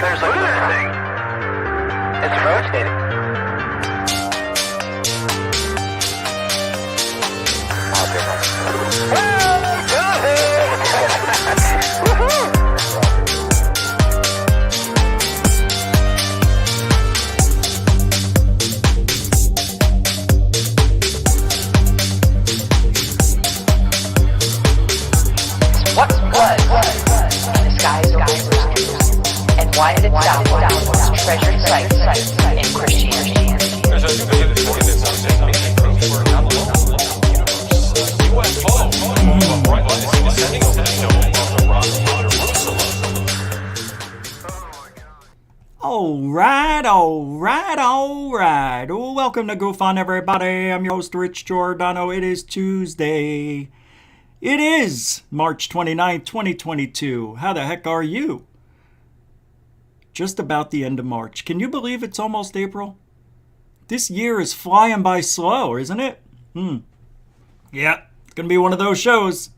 There's like this thing. It's rotating. What was in the skies of mysteries, and why did it sound one of the most treasured sites in Christianity? There's a All right. Welcome to GUFON, everybody. I'm your host, Rich Giordano. It is Tuesday. It is March 29th, 2022. How the heck are you? Just about the end of March. Can you believe it's almost April? This year is flying by slow, isn't it? Yeah, it's going to be one of those shows.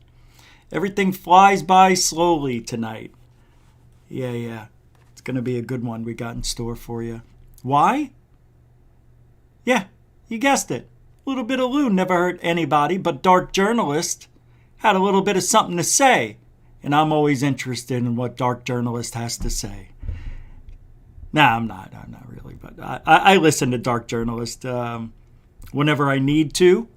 Everything flies by slowly tonight. Yeah. It's going to be a good one we got in store for you. Why? Yeah, you guessed it. A little bit of Lou never hurt anybody, but dark journalist had a little bit of something to say. And I'm always interested in what dark journalist has to say. Nah, I'm not really, but I listen to dark journalist whenever I need to.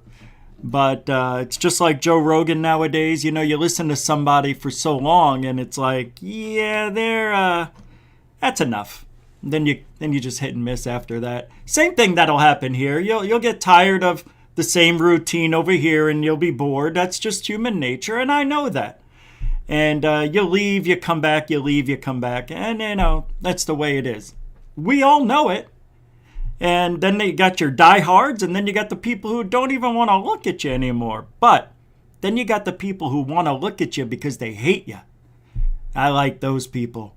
But it's just like Joe Rogan nowadays. You know, you listen to somebody for so long and it's like, yeah, that's enough. Then you just hit and miss after that. Same thing that'll happen here. You'll get tired of the same routine over here and you'll be bored. That's just human nature, and I know that. And you leave, you come back, you leave, you come back. And, you know, that's the way it is. We all know it. And then you got your diehards, and then you got the people who don't even want to look at you anymore. But then you got the people who want to look at you because they hate you. I like those people.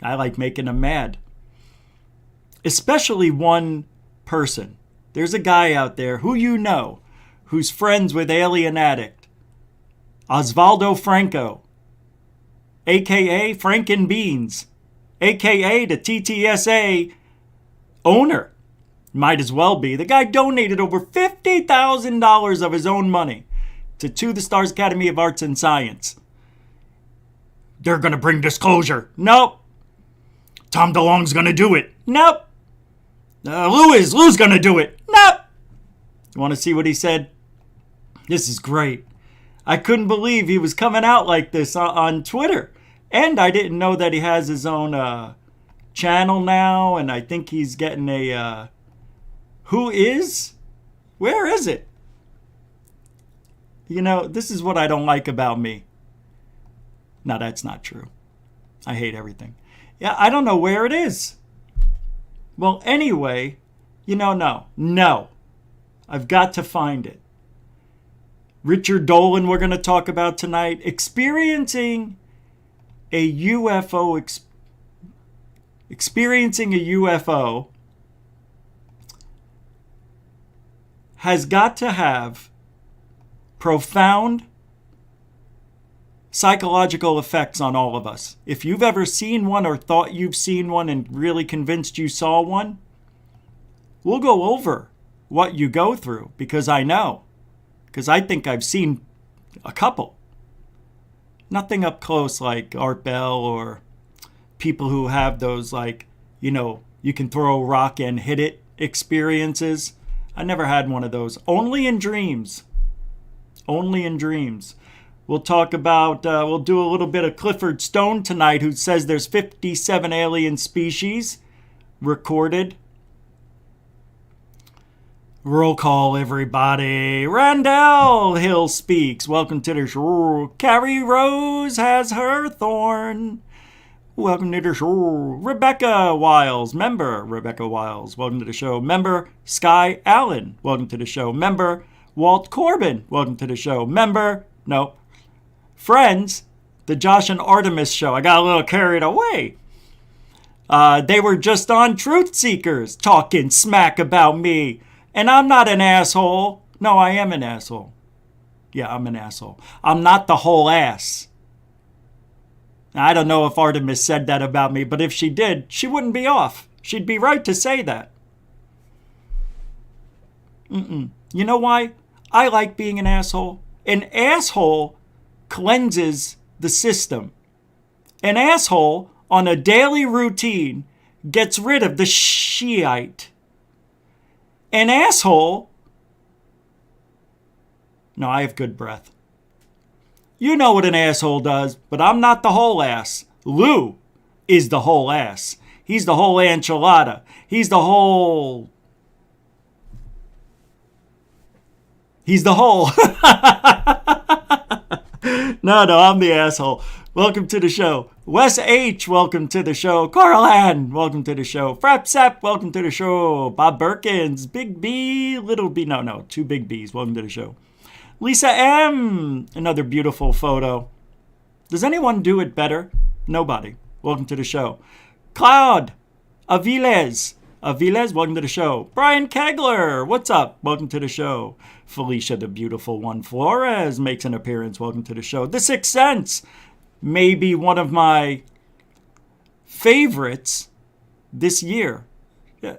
I like making them mad. Especially one person. There's a guy out there who you know, who's friends with Alien Addict. Osvaldo Franco, a.k.a. Franken Beans, a.k.a. the TTSA owner. Might as well be. The guy donated over $50,000 of his own money to the Stars Academy of Arts and Science. They're going to bring disclosure. Nope. Tom DeLonge's going to do it. Nope. Lou's going to do it. Nope. You want to see what he said? This is great. I couldn't believe he was coming out like this on Twitter. And I didn't know that he has his own channel now. And I think he's getting a... Who is? Where is it? You know, this is what I don't like about me. No, that's not true. I hate everything. Yeah, I don't know where it is. Well, anyway, you know, no. I've got to find it. Richard Dolan, we're going to talk about tonight. Experiencing a UFO. Experiencing a UFO has got to have profound psychological effects on all of us. If you've ever seen one or thought you've seen one and really convinced you saw one, we'll go over what you go through, because I know. Because I think I've seen a couple. Nothing up close like Art Bell or people who have those, like, you know, you can throw a rock and hit it experiences. I never had one of those. Only in dreams. Only in dreams. We'll talk about, we'll do a little bit of Clifford Stone tonight, who says there's 57 alien species recorded. Roll call, everybody. Randall Hill speaks. Welcome to the show. Carrie Rose has her thorn. Welcome to the show. Rebecca Wiles, member. Rebecca Wiles, welcome to the show. Member Sky Allen, welcome to the show. Member Walt Corbin, welcome to the show. Member, no, friends, the Josh and Artemis show. I got a little carried away. They were just on Truth Seekers talking smack about me. And I'm not an asshole. No, I am an asshole. Yeah, I'm an asshole. I'm not the whole ass. I don't know if Artemis said that about me, but if she did, she wouldn't be off. She'd be right to say that. You know why? I like being an asshole. An asshole cleanses the system. An asshole on a daily routine gets rid of the Shiite. An asshole... No, I have good breath. You know what an asshole does, but I'm not the whole ass. Lou is the whole ass. He's the whole enchilada. He's the whole... No, I'm the asshole. Welcome to the show. Wes H., welcome to the show. Carl Ann, welcome to the show. Frap Sap, welcome to the show. Bob Perkins, Big B, Little B. No, two Big B's. Welcome to the show. Lisa M., another beautiful photo. Does anyone do it better? Nobody. Welcome to the show. Cloud Aviles, welcome to the show. Brian Kegler, what's up? Welcome to the show. Felicia, the beautiful one. Flores makes an appearance. Welcome to the show. The Sixth Sense, maybe one of my favorites this year. Yeah,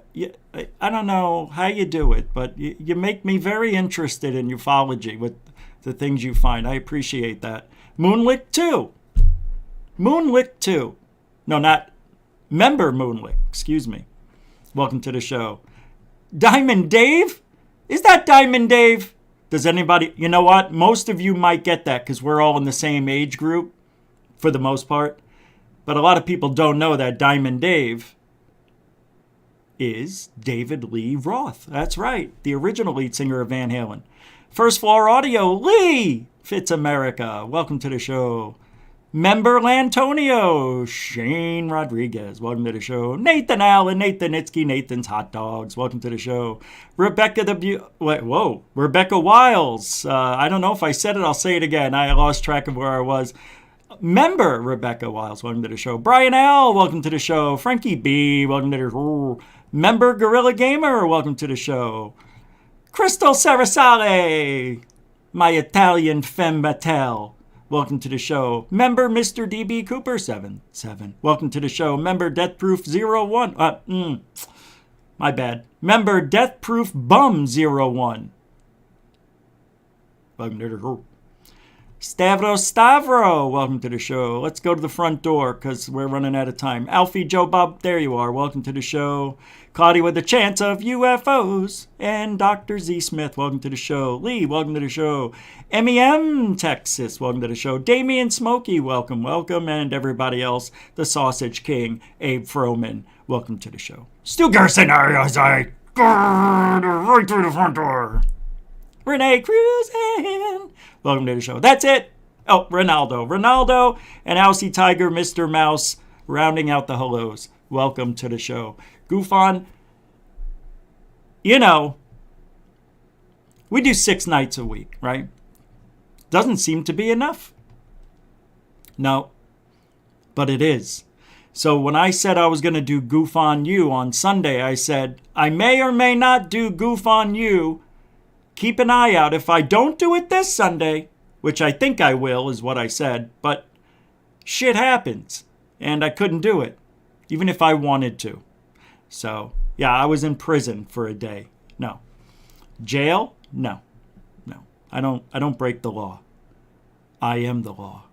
I don't know how you do it, but you make me very interested in ufology with the things you find. I appreciate that. Moonlit 2. No, not member Moonlit. Excuse me. Welcome to the show. Diamond Dave? Is that Diamond Dave? Does anybody... You know what? Most of you might get that because we're all in the same age group for the most part. But a lot of people don't know that Diamond Dave is David Lee Roth. That's right. The original lead singer of Van Halen. First Floor Audio, Lee Fitz America. Welcome to the show. Member Lantonio, Shane Rodriguez. Welcome to the show. Nathan Allen, Nathan Itzke, Nathan's Hot Dogs. Welcome to the show. Rebecca Rebecca Wiles. I don't know if I said it. I'll say it again. I lost track of where I was. Member Rebecca Wiles. Welcome to the show. Brian L. Welcome to the show. Frankie B. Welcome to the show. Member Gorilla Gamer. Welcome to the show. Crystal Sarasale, my Italian femme fatale. Welcome to the show. Member Mr. DB Cooper 77. Welcome to the show. Member Deathproof 01. My bad. Member Deathproof Bum 01. Welcome to the show. Stavro, welcome to the show. Let's go to the front door because we're running out of time. Alfie Joe Bob, there you are. Welcome to the show. Claudia with a chance of UFOs. And Dr. Z Smith, welcome to the show. Lee, welcome to the show. MEM Texas, welcome to the show. Damian Smokey, welcome. And everybody else, the Sausage King, Abe Froman, welcome to the show. Stu Gerson, right through the front door. Renee Cruisin', welcome to the show. That's it. Oh, Ronaldo and Aussie Tiger, Mr. Mouse, rounding out the hellos. Welcome to the show. GUFON, you know, we do 6 nights a week, right? Doesn't seem to be enough. No, but it is. So when I said I was going to do GUFON U on Sunday, I said, I may or may not do GUFON U. Keep an eye out. If I don't do it this Sunday, which I think I will, is what I said, but shit happens, and I couldn't do it, even if I wanted to. So, yeah, I was in prison for a day. No. Jail? No. I don't break the law. I am the law.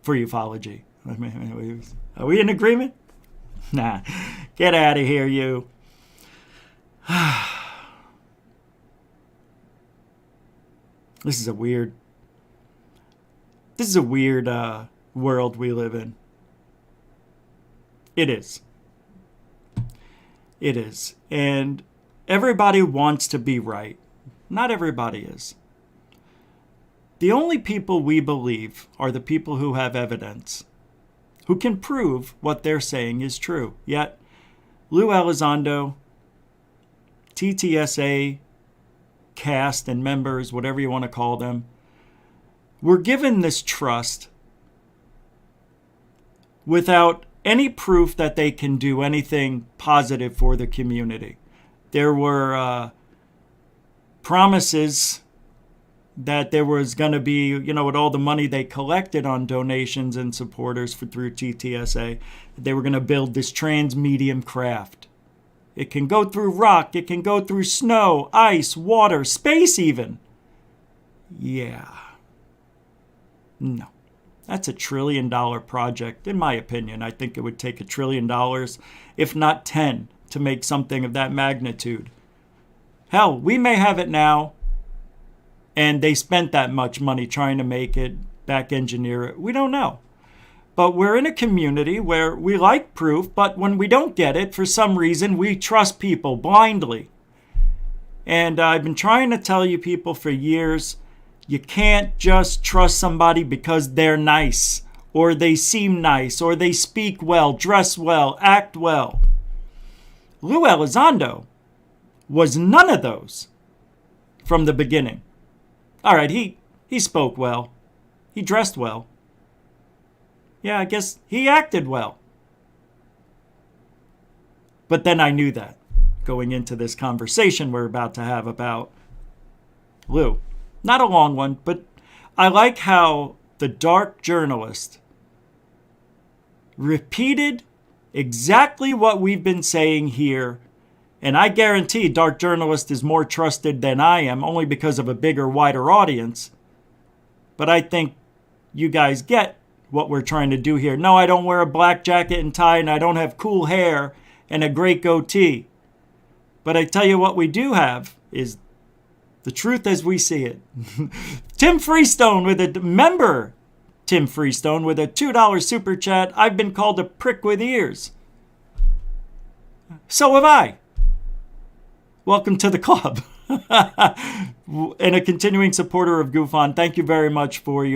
For ufology. Are we in agreement? Nah. Get out of here, you. This is a weird world we live in. It is. And everybody wants to be right. Not everybody is. The only people we believe are the people who have evidence, who can prove what they're saying is true. Yet, Lou Elizondo, TTSA, cast and members, whatever you want to call them, were given this trust without any proof that they can do anything positive for the community. There were promises that there was going to be, with all the money they collected on donations and supporters through TTSA, they were going to build this trans-medium craft. It can go through rock, it can go through snow, ice, water, space even. Yeah. No. That's $1 trillion project, in my opinion. I think it would take $1 trillion, if not 10, to make something of that magnitude. Hell, we may have it now, and they spent that much money trying to make it, back engineer it. We don't know. But we're in a community where we like proof, but when we don't get it, for some reason, we trust people blindly. And I've been trying to tell you people for years, you can't just trust somebody because they're nice, or they seem nice, or they speak well, dress well, act well. Lou Elizondo was none of those from the beginning. All right, he spoke well. He dressed well. Yeah, I guess he acted well. But then I knew that going into this conversation we're about to have about Lou. Not a long one, but I like how the dark journalist repeated exactly what we've been saying here. And I guarantee dark journalist is more trusted than I am, only because of a bigger, wider audience. But I think you guys get what we're trying to do here. No, I don't wear a black jacket and tie, and I don't have cool hair and a great goatee. But I tell you what we do have is the truth as we see it. Tim Freestone with a member. Tim Freestone with a $2 super chat. I've been called a prick with ears. So have I. Welcome to the club. And a continuing supporter of GUFON. Thank you very much for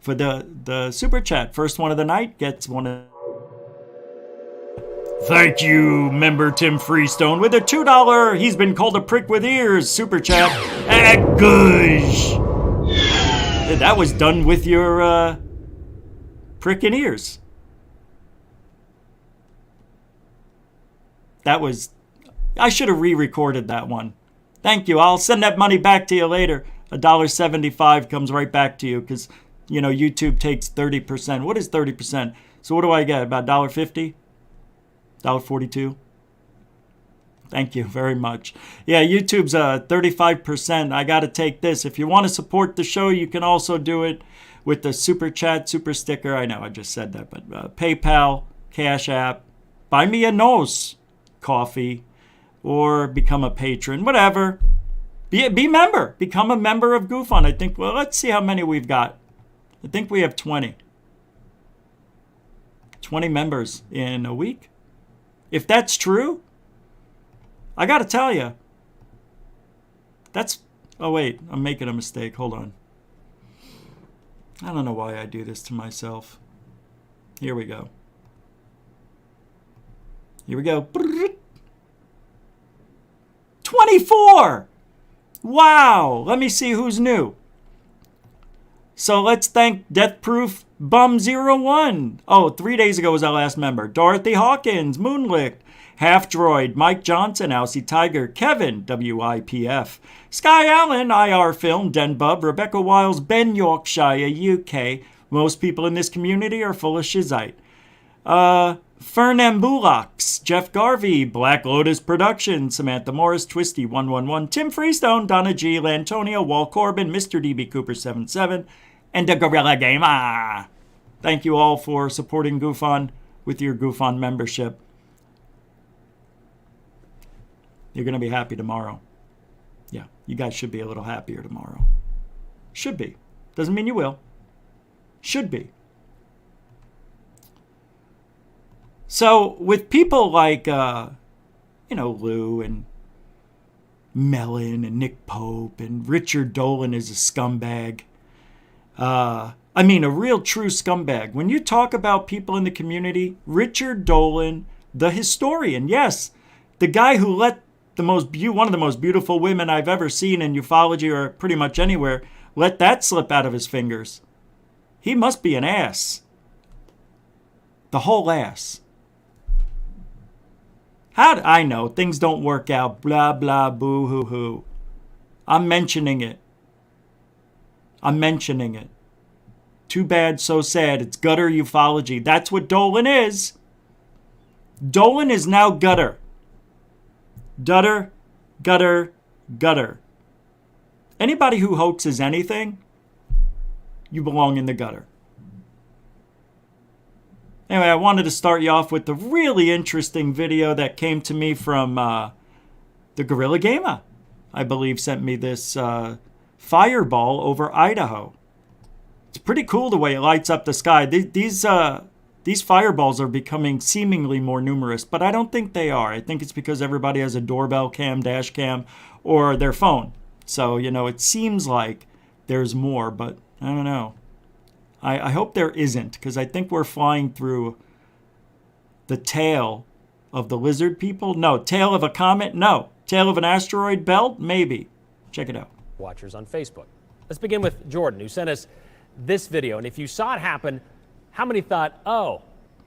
the super chat. First one of the night gets one of... Thank you, member Tim Freestone, with a $2. He's been called a prick with ears. Super chat. Gush. That was done with your prick in ears. That was... I should have re-recorded that one. Thank you. I'll send that money back to you later. $1.75 comes right back to you because, YouTube takes 30%. What is 30%? So what do I get? About $1.50? $1.42? Thank you very much. Yeah, YouTube's 35%. I got to take this. If you want to support the show, you can also do it with the super chat, super sticker. I know I just said that, but PayPal, Cash App, buy me a nose coffee, or become a patron, whatever. Be member. Become a member of GUFON. I think, well, let's see how many we've got. I think we have 20. 20 members in a week. If that's true, I got to tell you, that's... Oh, wait, I'm making a mistake. Hold on. I don't know why I do this to myself. Here we go. Here we go. 24! Wow! Let me see who's new. So let's thank Death Proof Bum01. Oh, 3 days ago was our last member. Dorothy Hawkins, Moonlick, Half Droid, Mike Johnson, Aussie Tiger, Kevin, WIPF, Sky Allen, IR Film, Den Bub, Rebecca Wiles, Ben Yorkshire, UK. Most people in this community are full of shizite. Fernambulax, Jeff Garvey, Black Lotus Productions, Samantha Morris, Twisty111, Tim Freestone, Donna G, Lantonio, Wal Corbin, Mr. DB Cooper 77, and the Gorilla Gamer. Thank you all for supporting GUFON with your GUFON membership. You're going to be happy tomorrow. Yeah, you guys should be a little happier tomorrow. Should be. Doesn't mean you will. Should be. So with people like, Lou and Mellon and Nick Pope and Richard Dolan is a scumbag. A real true scumbag. When you talk about people in the community, Richard Dolan, the historian, yes, the guy who let one of the most beautiful women I've ever seen in ufology or pretty much anywhere, let that slip out of his fingers. He must be an ass. The whole ass. I know things don't work out, blah, blah, boo, hoo, hoo. I'm mentioning it. I'm mentioning it. Too bad, so sad. It's gutter ufology. That's what Dolan is. Dolan is now gutter. Gutter, gutter, gutter. Anybody who hoaxes anything, you belong in the gutter. Anyway, I wanted to start you off with the really interesting video that came to me from the Gorilla Gamer. I believe sent me this fireball over Idaho. It's pretty cool the way it lights up the sky. These fireballs are becoming seemingly more numerous, but I don't think they are. I think it's because everybody has a doorbell cam, dash cam, or their phone. So, it seems like there's more, but I don't know. I hope there isn't, because I think we're flying through the tail of the lizard people. No, tail of a comet? No. Tail of an asteroid belt? Maybe. Check it out. Watchers on Facebook. Let's begin with Jordan, who sent us this video. And if you saw it happen, how many thought, oh,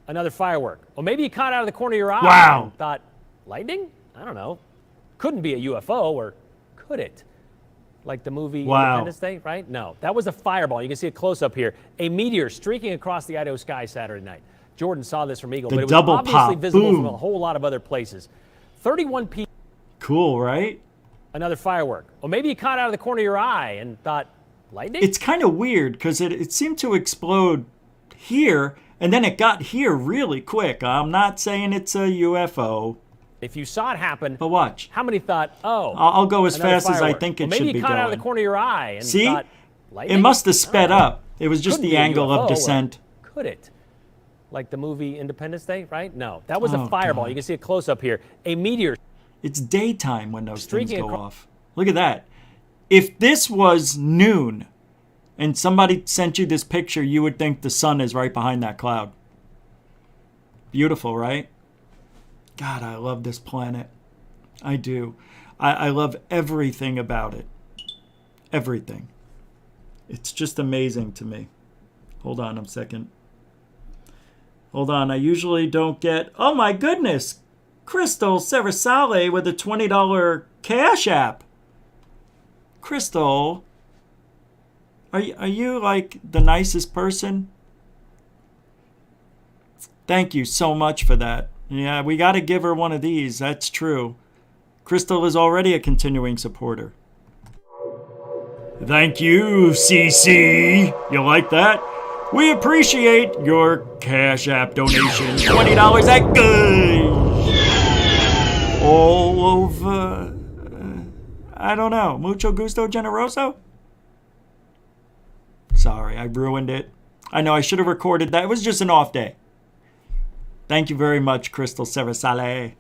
another firework? Or maybe you caught out of the corner of your eye and thought, lightning? I don't know. Couldn't be a UFO, or could it? Like the movie Independence Day, right? No, that was a fireball. You can see it close up here. A meteor streaking across the Idaho sky Saturday night. Jordan saw this from Eagle, but it was obviously visible from a whole lot of other places. 31 people. Cool, right? Another firework. Or maybe you caught out of the corner of your eye and thought, lightning? It's kind of weird because it seemed to explode here and then it got here really quick. I'm not saying it's a UFO. If you saw it happen, but watch. How many thought, oh, I'll go as fast as I think it should be going. Maybe you caught out of the corner of your eye and see? Thought, lightning? It must have sped up. It was just the angle of descent. Could it? Like the movie Independence Day, right? No, that was a fireball. God. You can see it close up here. A meteor. It's daytime when those things go off. Look at that. If this was noon and somebody sent you this picture, you would think the sun is right behind that cloud. Beautiful, right? God, I love this planet. I do. I love everything about it. Everything. It's just amazing to me. Hold on a second. Hold on. I usually don't get... Oh, my goodness. Crystal Cerasale with a $20 Cash App. Crystal, are you like the nicest person? Thank you so much for that. Yeah, we got to give her one of these. That's true. Crystal is already a continuing supporter. Thank you, CC. You like that? We appreciate your Cash App donation. $20 at good. All over. I don't know. Mucho gusto generoso? Sorry, I ruined it. I know I should have recorded that. It was just an off day. Thank you very much, Crystal Cerasale.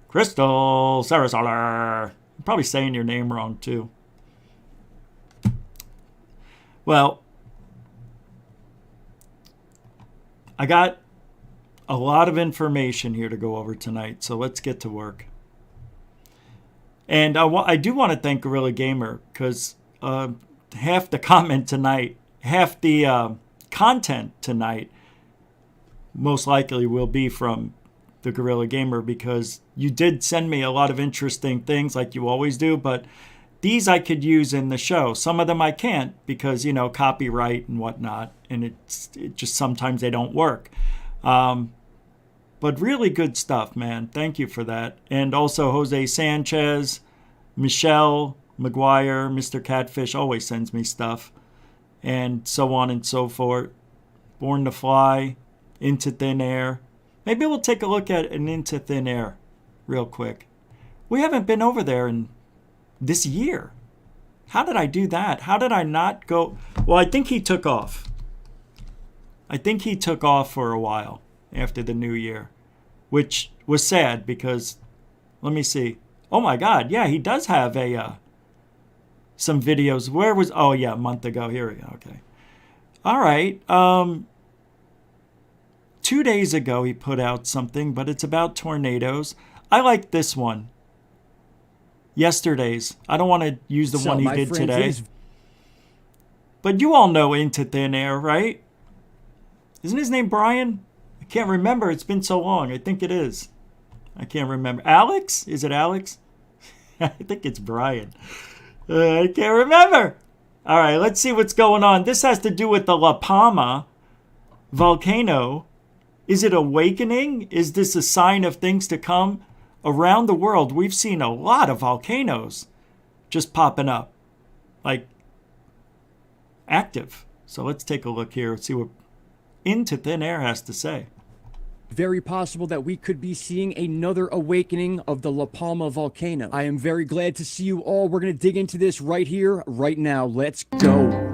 Crystal Cerasale. I'm probably saying your name wrong, too. Well, I got a lot of information here to go over tonight, so let's get to work. And I do want to thank Gorilla Gamer, because half the comment tonight, half the content tonight most likely will be from the Gorilla Gamer, because you did send me a lot of interesting things like you always do, but these I could use in the show. Some of them I can't because, copyright and whatnot, and it just sometimes they don't work. But really good stuff, man. Thank you for that. And also Jose Sanchez, Michelle McGuire, Mr. Catfish always sends me stuff, and so on and so forth. Born to Fly, Into Thin Air. Maybe we'll take a look at an Into Thin Air real quick. We haven't been over there in this year. How did I do that? How did I not go? Well, I think he took off. I think he took off for a while after the new year, which was sad because, let me see. Oh my God, yeah, he does have some videos. Where was, oh yeah, a month ago. Here we go, okay. All right, 2 days ago he put out something, but it's about tornadoes. I like this one. Yesterday's. I don't want to use the one he did today. But you all know Into Thin Air, right? Isn't his name Brian? I can't remember. It's been so long. I think it is. I can't remember. Alex? Is it Alex? I think it's Brian. I can't remember. All right, let's see what's going on. This has to do with the La Palma volcano. Is it awakening? Is this a sign of things to come? Around the world, we've seen a lot of volcanoes just popping up, like active. So let's take a look here and see what Into Thin Air has to say. Very possible that we could be seeing another awakening of the La Palma volcano. I am very glad to see you all. We're going to dig into this right here, right now. Let's go.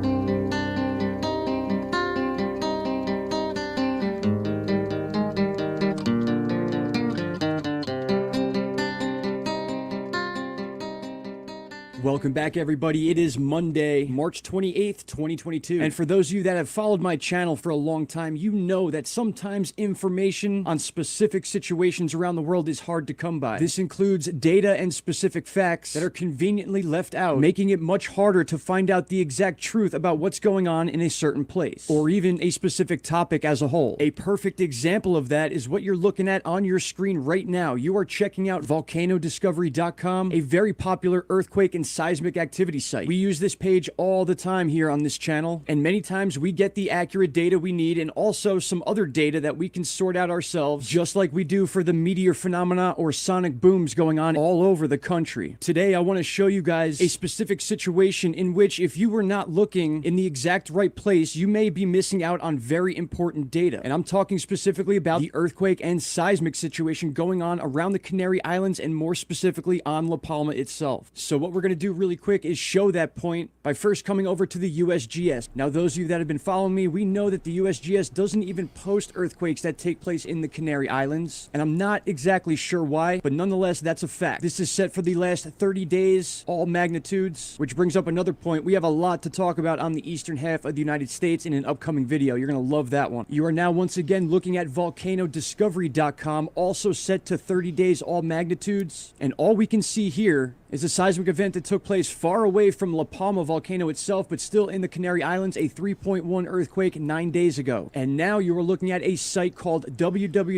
Welcome back, everybody. It is Monday, March 28th, 2022. And for those of you that have followed my channel for a long time, you know that sometimes information on specific situations around the world is hard to come by. This includes data and specific facts that are conveniently left out, making it much harder to find out the exact truth about what's going on in a certain place, or even a specific topic as a whole. A perfect example of that is what you're looking at on your screen right now. You are checking out volcanodiscovery.com, a very popular earthquake and seismic activity site. We use this page all the time here on this channel, and many times we get the accurate data we need and also some other data that we can sort out ourselves, just like we do for the meteor phenomena or sonic booms going on all over the country. Today, I want to show you guys a specific situation in which if you were not looking in the exact right place, you may be missing out on very important data. And I'm talking specifically about the earthquake and seismic situation going on around the Canary Islands and more specifically on La Palma itself. So what we're going to do really quick is show that point by first coming over to the USGS. Now, those of you that have been following me, we know that the USGS doesn't even post earthquakes that take place in the Canary Islands, and I'm not exactly sure why, but nonetheless, that's a fact. This is set for the last 30 days, all magnitudes, which brings up another point. We have a lot to talk about on the eastern half of the United States in an upcoming video. You're going to love that one. You are now once again looking at volcanodiscovery.com, also set to 30 days, all magnitudes, and all we can see here is a seismic event that took place far away from La Palma volcano itself, but still in the Canary Islands, a 3.1 earthquake 9 days ago. And now you are looking at a site called www.ign.es.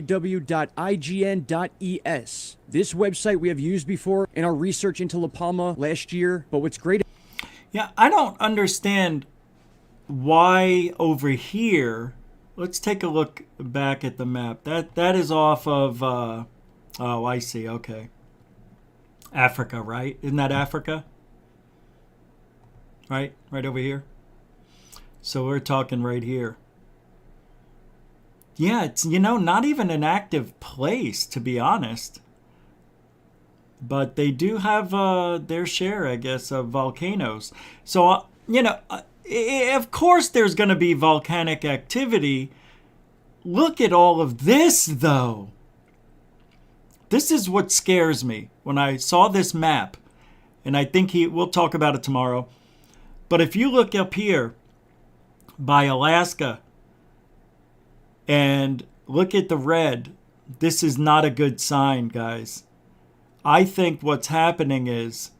This website we have used before in our research into La Palma last year, but what's great... Yeah, I don't understand why over here... Let's take a look back at the map. That is off of... oh, I see. Okay. Africa, right? Isn't that Africa? Right? Right over here. So we're talking right here. Yeah, it's, you know, not even an active place, to be honest. But they do have their share, I guess, of volcanoes. So, you know, of course there's going to be volcanic activity. Look at all of this, though. This is what scares me when I saw this map, and I think we'll talk about it tomorrow. But if you look up here by Alaska and look at the red, this is not a good sign, guys. I think what's happening is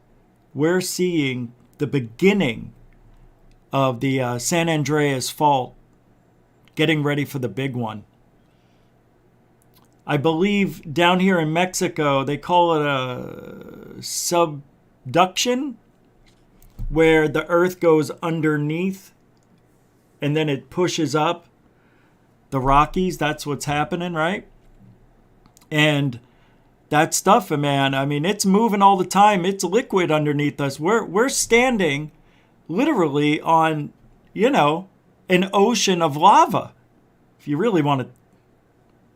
we're seeing the beginning of the San Andreas Fault, getting ready for the big one. I believe down here in Mexico, they call it a subduction, where the earth goes underneath and then it pushes up the Rockies. That's what's happening, right? And that stuff, man, I mean, it's moving all the time. It's liquid underneath us. We're standing literally on, you know, an ocean of lava. If you really want to,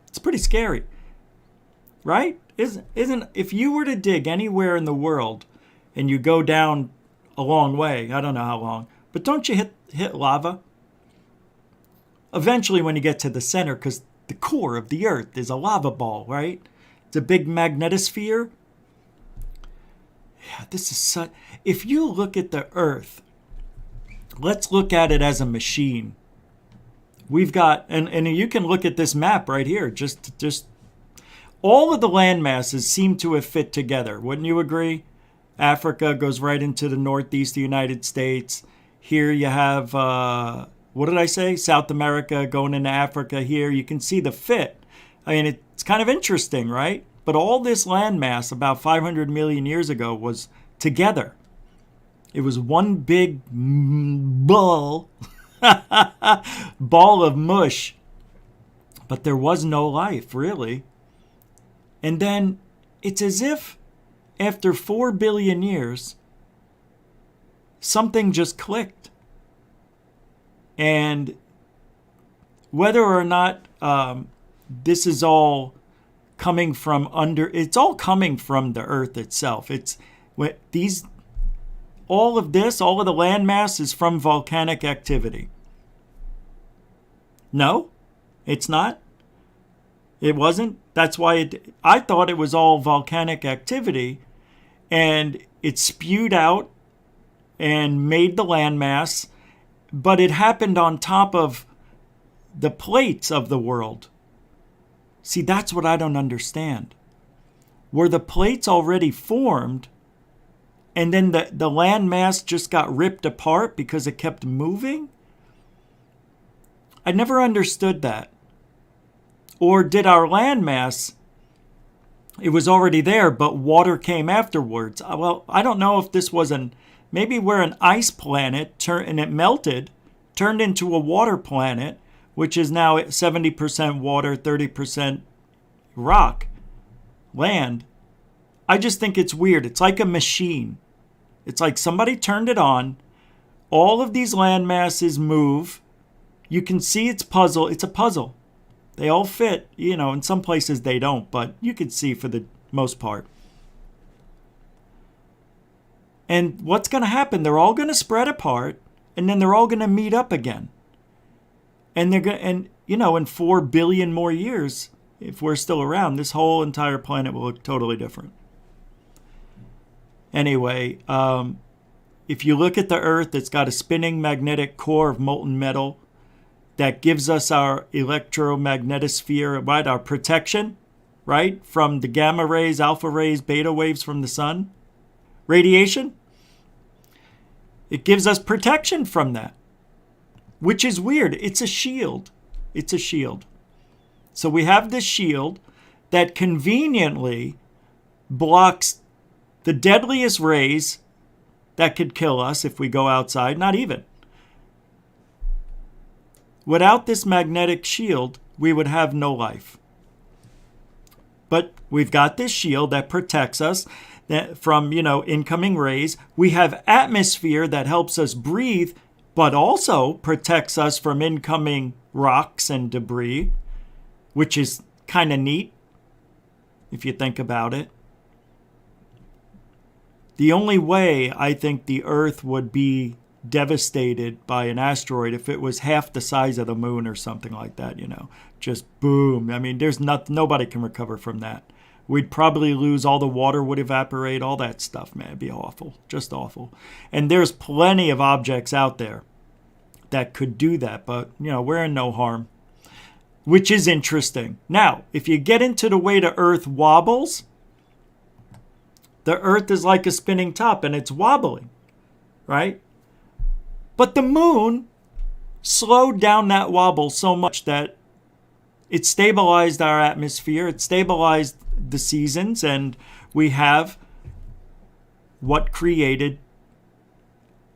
it's pretty scary, right? Isn't if you were to dig anywhere in the world and you go down a long way, I don't know how long, but don't you hit lava? Eventually when you get to the center, because the core of the earth is a lava ball, right? It's a big magnetosphere. Yeah, this is such... If you look at the earth, let's look at it as a machine. We've got, and you can look at this map right here, just all of the land masses seem to have fit together. Wouldn't you agree? Africa goes right into the northeast of the United States. Here you have, what did I say? South America going into Africa here. You can see the fit. I mean, it's kind of interesting, right? But all this landmass about 500 million years ago was together. It was one big ball, ball of mush. But there was no life, really. And then it's as if after 4 billion years, something just clicked. And whether or not this is all coming from it's all coming from the Earth itself. All of the landmass is from volcanic activity. No, it's not. It wasn't. That's why I thought it was all volcanic activity, and it spewed out and made the landmass, but it happened on top of the plates of the world. See, that's what I don't understand. Were the plates already formed, and then the landmass just got ripped apart because it kept moving? I never understood that. Or did our landmass, it was already there, but water came afterwards? Well, I don't know if this was maybe we're an ice planet and it melted, turned into a water planet, which is now 70% water, 30% rock, land. I just think it's weird. It's like a machine. It's like somebody turned it on. All of these land masses move. You can see it's a puzzle. They all fit. In some places they don't, but you can see for the most part. And what's going to happen? They're all going to spread apart, and then they're all going to meet up again. And in 4 billion more years, if we're still around, this whole entire planet will look totally different. Anyway, if you look at the Earth, it's got a spinning magnetic core of molten metal that gives us our electromagnetosphere, right? Our protection, right? From the gamma rays, alpha rays, beta waves from the sun. Radiation. It gives us protection from that, which is weird. It's a shield. It's a shield. So we have this shield that conveniently blocks the deadliest rays that could kill us if we go outside. Not even. Without this magnetic shield, we would have no life. But we've got this shield that protects us from, incoming rays. We have atmosphere that helps us breathe, but also protects us from incoming rocks and debris, which is kind of neat if you think about it. The only way I think the Earth would be devastated by an asteroid if it was half the size of the moon or something like that, just boom. I mean, nobody can recover from that. We'd probably lose, all the water would evaporate, all that stuff, man. It'd be awful, just awful. And there's plenty of objects out there that could do that, but, we're in no harm, which is interesting. Now, if you get into the way the Earth wobbles, the Earth is like a spinning top and it's wobbling, right? But the moon slowed down that wobble so much that it stabilized our atmosphere, it stabilized the seasons, and we have what created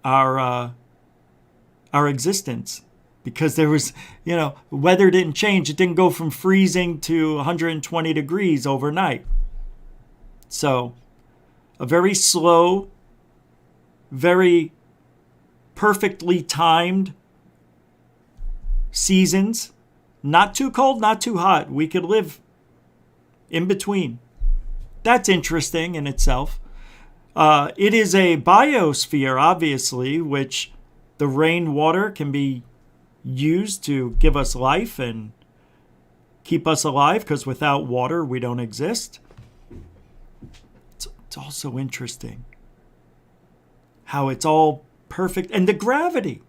our existence. Because there was, weather didn't change. It didn't go from freezing to 120 degrees overnight. So, a very slow, very perfectly timed seasons. Not too cold, not too hot. We could live in between. That's interesting in itself. It is a biosphere, obviously, which the rainwater can be used to give us life and keep us alive, because without water, we don't exist. It's also interesting how it's all perfect. And the gravity.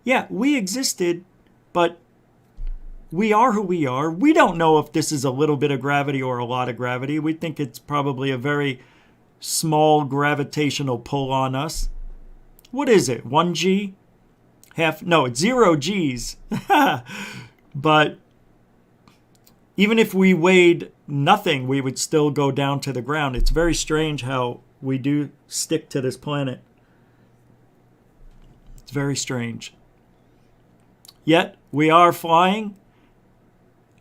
Yeah, we existed, but we are who we are. We don't know if this is a little bit of gravity or a lot of gravity. We think it's probably a very small gravitational pull on us. What is it? 1G? It's 0 Gs. But even if we weighed nothing, we would still go down to the ground. It's very strange how we do stick to this planet. It's very strange. Yet, we are flying.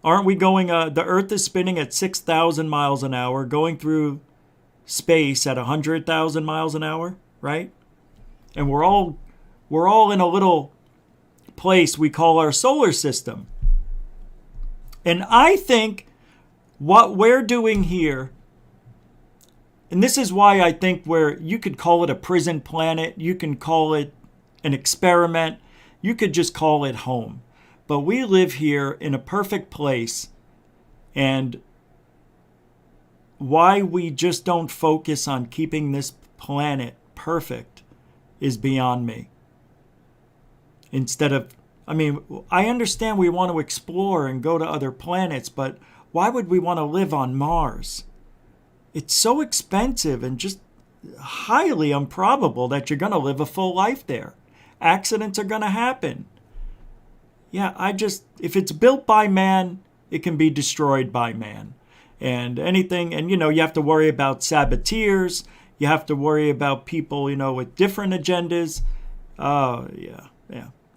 Aren't we going, the Earth is spinning at 6,000 miles an hour, going through space at 100,000 miles an hour, right? And we're all in a little place we call our solar system. And I think what we're doing here, and this is why I think you could call it a prison planet, you can call it an experiment, you could just call it home. But we live here in a perfect place, and why we just don't focus on keeping this planet perfect is beyond me. Instead of, I understand we want to explore and go to other planets, but why would we want to live on Mars? It's so expensive and just highly improbable that you're going to live a full life there. Accidents are going to happen. Yeah, if it's built by man, it can be destroyed by man. And anything, and you have to worry about saboteurs. You have to worry about people, with different agendas. Oh, yeah.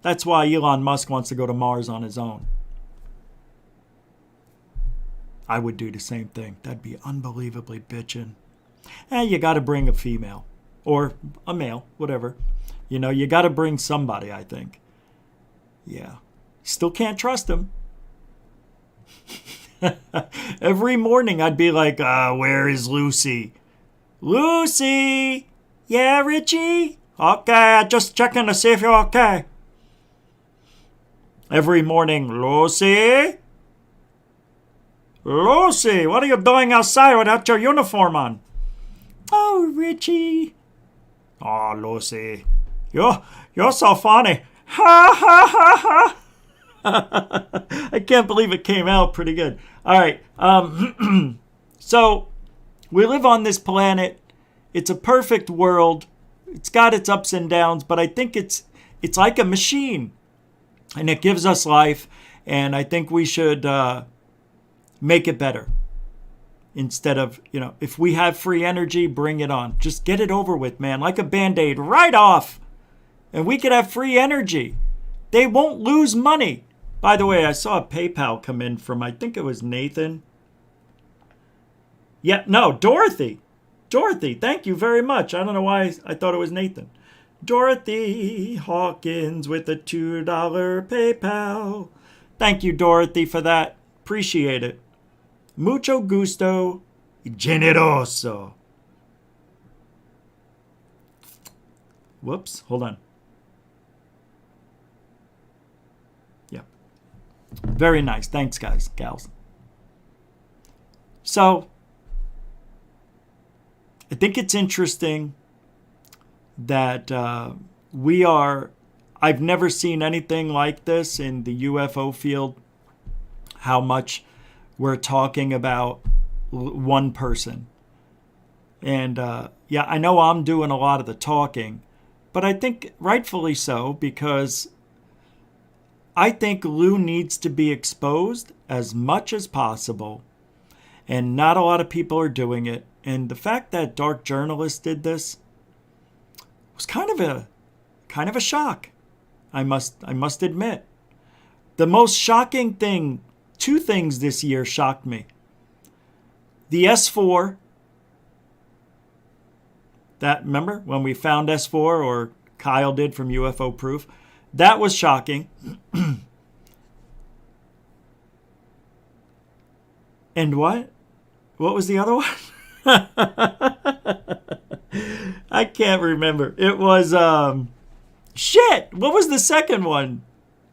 That's why Elon Musk wants to go to Mars on his own. I would do the same thing. That'd be unbelievably bitchin'. You got to bring a female or a male, whatever. You got to bring somebody, I think. Yeah. Still can't trust him. Every morning I'd be like, where is Lucy? Lucy! Yeah, Richie? Okay, just checking to see if you're okay. Every morning, Lucy? Lucy, what are you doing outside without your uniform on? Oh, Richie. Oh, Lucy. You're so funny. Ha, ha, ha, ha. I can't believe it came out pretty good. All right. So we live on this planet. It's a perfect world. It's got its ups and downs, but I think it's like a machine, and it gives us life. And I think we should make it better. Instead of, if we have free energy, bring it on. Just get it over with, man. Like a Band-Aid, right off. And we could have free energy. They won't lose money. By the way, I saw a PayPal come in from, I think it was Nathan. Yeah, no, Dorothy. Dorothy, thank you very much. I don't know why I thought it was Nathan. Dorothy Hawkins with a $2 PayPal. Thank you, Dorothy, for that. Appreciate it. Mucho gusto. Generoso. Whoops, hold on. Yeah. Very nice. Thanks, guys, gals. So, I think it's interesting that I've never seen anything like this in the UFO field, how much we're talking about one person. And I know I'm doing a lot of the talking, but I think rightfully so, because I think Lou needs to be exposed as much as possible, and not a lot of people are doing it. And the fact that Dark Journalist did this was kind of a shock. I must admit. The most shocking thing, two things this year shocked me. The S4, that, remember when we found S4, or Kyle did from UFO Proof? That was shocking. And what? What was the other one? I can't remember. It was, shit! What was the second one?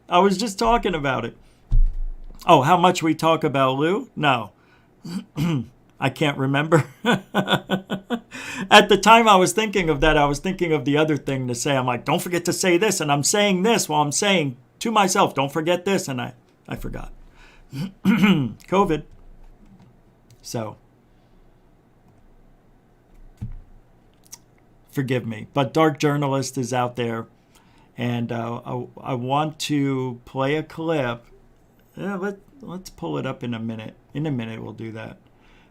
I was just talking about it. Oh, how much we talk about Lou? No. I can't remember. At the time I was thinking of that, I was thinking of the other thing to say. I'm like, don't forget to say this. And I'm saying this while I'm saying to myself, don't forget this. And I forgot. COVID. So, forgive me. But Dark Journalist is out there. And I want to play a clip. Yeah, let's pull it up in a minute. In a minute, we'll do that.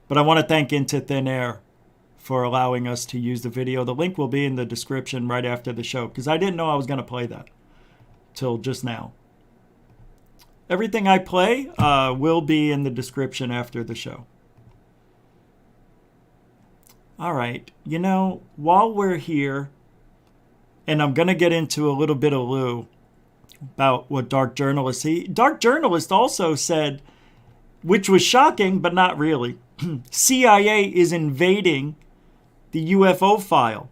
But I want to thank Into Thin Air for allowing us to use the video. The link will be in the description right after the show, because I didn't know I was going to play that till just now. Everything I play will be in the description after the show. All right. You know, while we're here, and I'm going to get into a little bit of Lou about what Dark Journalist also said, which was shocking, but not really, CIA is invading the UFO file.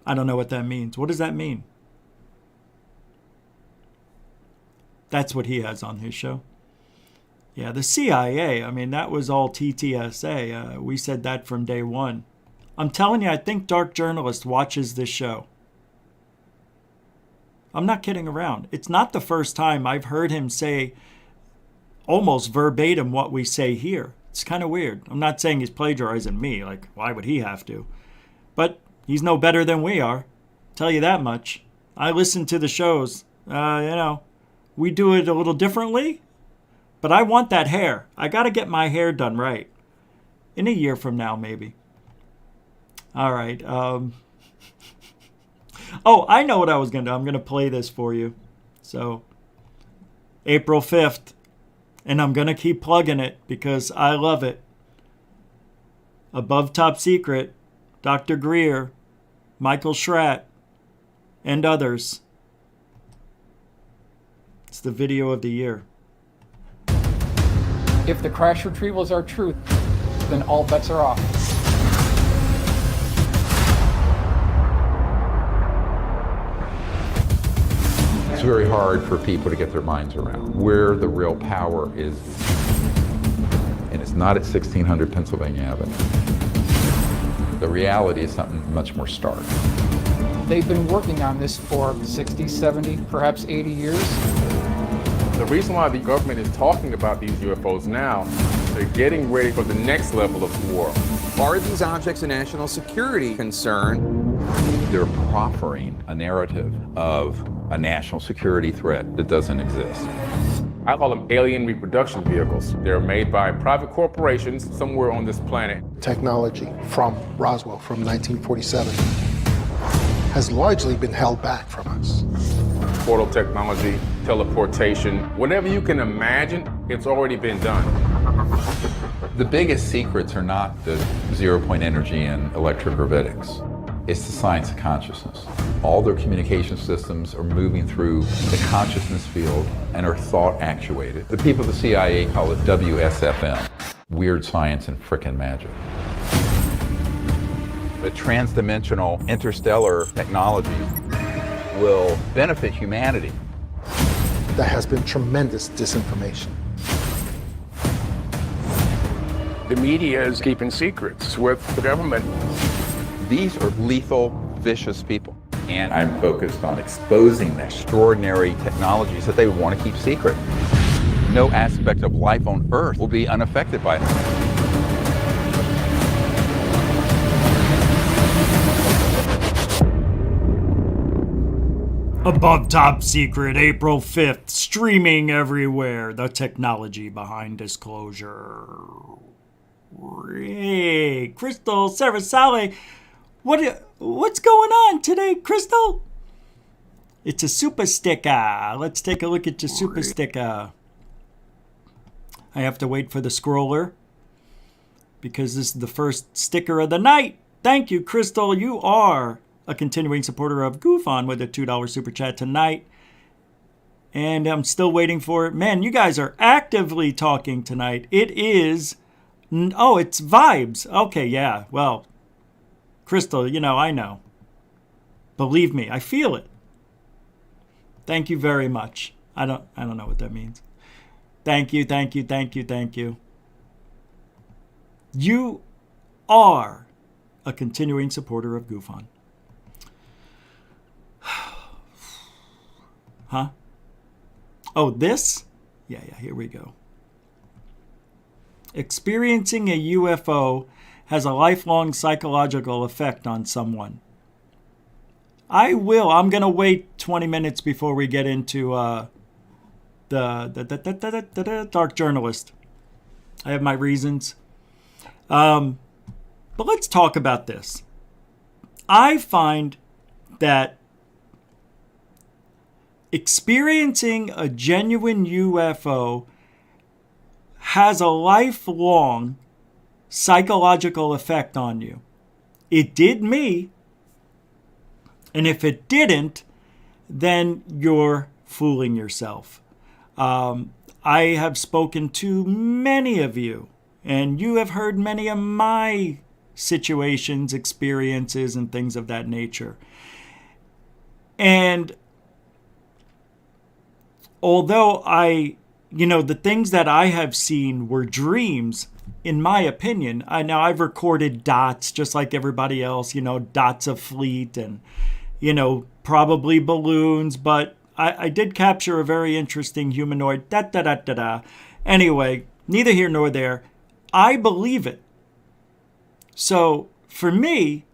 I don't know what that means. What does that mean? That's what he has on his show. Yeah, the CIA, I mean, that was all TTSA. We said that from day one. I'm telling you, I think Dark Journalist watches this show. I'm not kidding around. It's not the first time I've heard him say almost verbatim what we say here. It's kind of weird. I'm not saying he's plagiarizing me. Like, why would he have to? But he's no better than we are. Tell you that much. I listen to the shows. We do it a little differently. But I want that hair. I got to get my hair done right. In a year from now, maybe. All right. Oh, I know what I was going to do. I'm going to play this for you. So, April 5th. And I'm going to keep plugging it because I love it. Above Top Secret, Dr. Greer, Michael Schratt, and others. It's the video of the year. If the crash retrievals are true, then all bets are off. It's very hard for people to get their minds around where the real power is. And it's not at 1600 Pennsylvania Avenue. The reality is something much more stark. They've been working on this for 60, 70, perhaps 80 years. The reason why the government is talking about these UFOs now, they're getting ready for the next level of war. Are these objects a national security concern? They're proffering a narrative of a national security threat that doesn't exist. I call them alien reproduction vehicles. They're made by private corporations somewhere on this planet. Technology from Roswell from 1947 has largely been held back from us. Portal technology, teleportation, whatever you can imagine, it's already been done. The biggest secrets are not the zero-point energy and electrogravitics. It's the science of consciousness. All their communication systems are moving through the consciousness field and are thought actuated. The people of the CIA call it WSFM, weird science and frickin' magic. The transdimensional interstellar technology will benefit humanity. There has been tremendous disinformation. The media is keeping secrets with the government. These are lethal, vicious people. And I'm focused on exposing the extraordinary technologies that they want to keep secret. No aspect of life on Earth will be unaffected by them. Above Top Secret, April 5th, streaming everywhere. The technology behind disclosure. Hey, Crystal Sarasale. What's going on today, Crystal? It's a super sticker. Let's take a look at your super sticker. I have to wait for the scroller because this is the first sticker of the night. Thank you, Crystal. You are a continuing supporter of GUFON with a $2 super chat tonight. And I'm still waiting for it. Man, you guys are actively talking tonight. It is... Oh, it's vibes. Okay, yeah. Well, Crystal, I know. Believe me, I feel it. Thank you very much. I don't know what that means. Thank you, thank you, thank you, thank you. You are a continuing supporter of GUFON. Huh? Oh, this? Yeah, here we go. Experiencing a UFO has a lifelong psychological effect on someone. I'm going to wait 20 minutes before we get into the Dark Journalist. I have my reasons. But let's talk about this. I find that experiencing a genuine UFO has a lifelong psychological effect on you. It did me. And if it didn't, then you're fooling yourself. I have spoken to many of you, and you have heard many of my situations, experiences, and things of that nature. And although the things that I have seen were dreams, in my opinion, now I've recorded dots just like everybody else, dots of fleet and, probably balloons, but I did capture a very interesting humanoid, Anyway, neither here nor there. I believe it. So for me,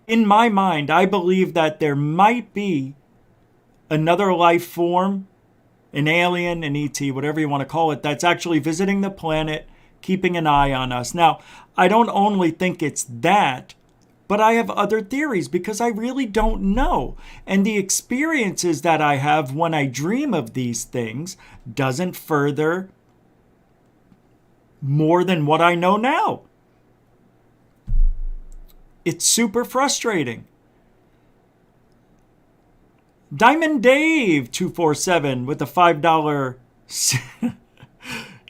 in my mind, I believe that there might be another life form, an alien, an ET, whatever you want to call it, that's actually visiting the planet, keeping an eye on us. Now, I don't only think it's that, but I have other theories because I really don't know. And the experiences that I have when I dream of these things doesn't further more than what I know now. It's super frustrating. Diamond Dave 247 with the $5.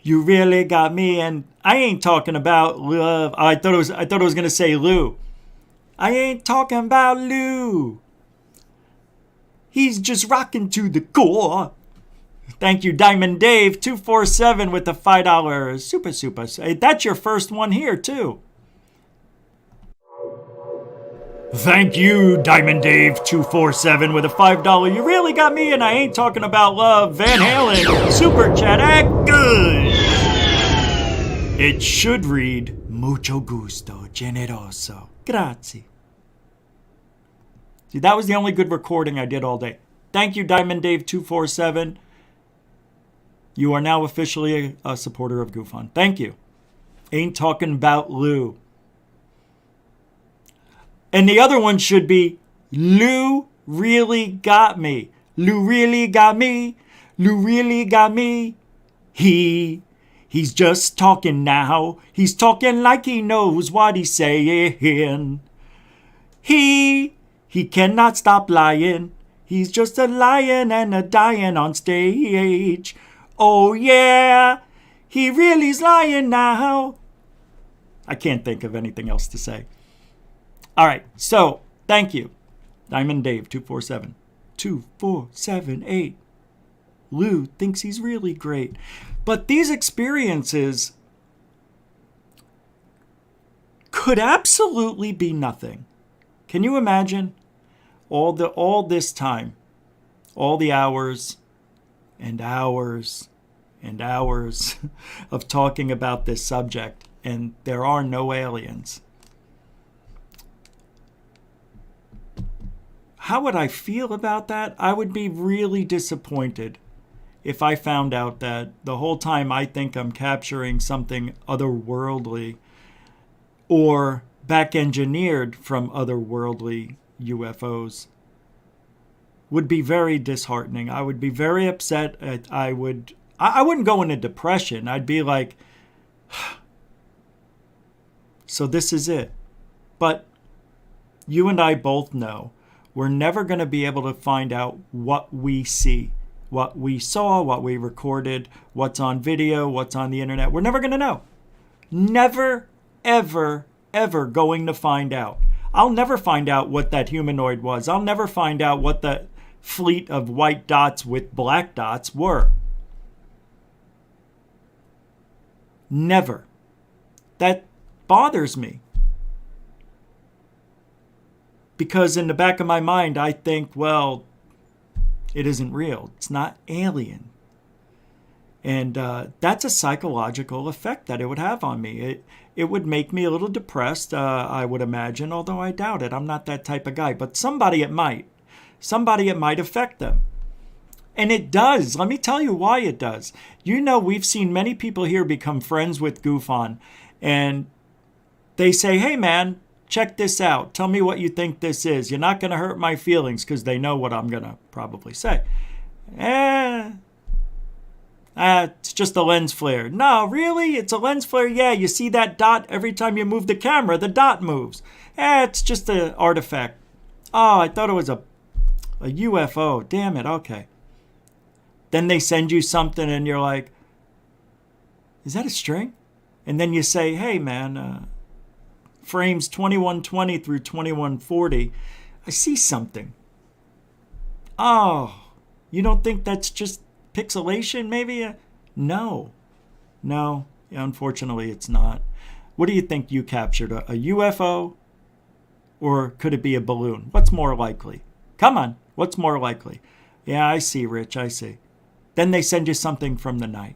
You really got me, and I ain't talking about love. I thought it was gonna say Lou. I ain't talking about Lou. He's just rocking to the core. Thank you, Diamond Dave 247 with the $5 super. Hey, that's your first one here too. Thank you, Diamond Dave 247 with a $5. You really got me, and I ain't talking about love. Van Halen super chat. Act good. It should read mucho gusto, generoso, grazie. See, that was the only good recording I did all day. Thank you, Diamond Dave 247. You are now officially a supporter of GUFON. Thank you. Ain't talking about Lou. And the other one should be, Lou really got me. Lou really got me. Lou really got me. He's just talking now. He's talking like he knows what he's saying. He cannot stop lying. He's just a lion and a dying on stage. Oh yeah, he really's lying now. I can't think of anything else to say. All right, so thank you, Diamond Dave 247. 2478. Lou thinks he's really great. But these experiences could absolutely be nothing. Can you imagine all this time, all the hours and hours and hours of talking about this subject, and there are no aliens? How would I feel about that? I would be really disappointed if I found out that the whole time I think I'm capturing something otherworldly or back engineered from otherworldly UFOs. Would be very disheartening. I would be very upset. I wouldn't go into depression. I'd be like, so this is it. But you and I both know we're never going to be able to find out what we see, what we saw, what we recorded, what's on video, what's on the internet. We're never going to know. Never, ever, ever going to find out. I'll never find out what that humanoid was. I'll never find out what the fleet of white dots with black dots were. Never. That bothers me. Because in the back of my mind, I think, well, it isn't real. It's not alien. And that's a psychological effect that it would have on me. It would make me a little depressed, I would imagine, although I doubt it. I'm not that type of guy. But somebody it might. Somebody it might affect them. And it does. Let me tell you why it does. You know, we've seen many people here become friends with GUFON. And they say, hey man, check this out. Tell me what you think this is. You're not going to hurt my feelings, because they know what I'm going to probably say. It's just a lens flare. No, really? It's a lens flare? Yeah, you see that dot every time you move the camera, the dot moves. It's just an artifact. Oh, I thought it was a UFO. Damn it, okay. Then they send you something and you're like, is that a string? And then you say, hey man, frames 2120 through 2140, I see something. Oh, you don't think that's just pixelation maybe? No, unfortunately it's not. What do you think you captured? A UFO? Or could it be a balloon? What's more likely? Come on, what's more likely? Yeah, I see, Rich, I see. Then they send you something from the night.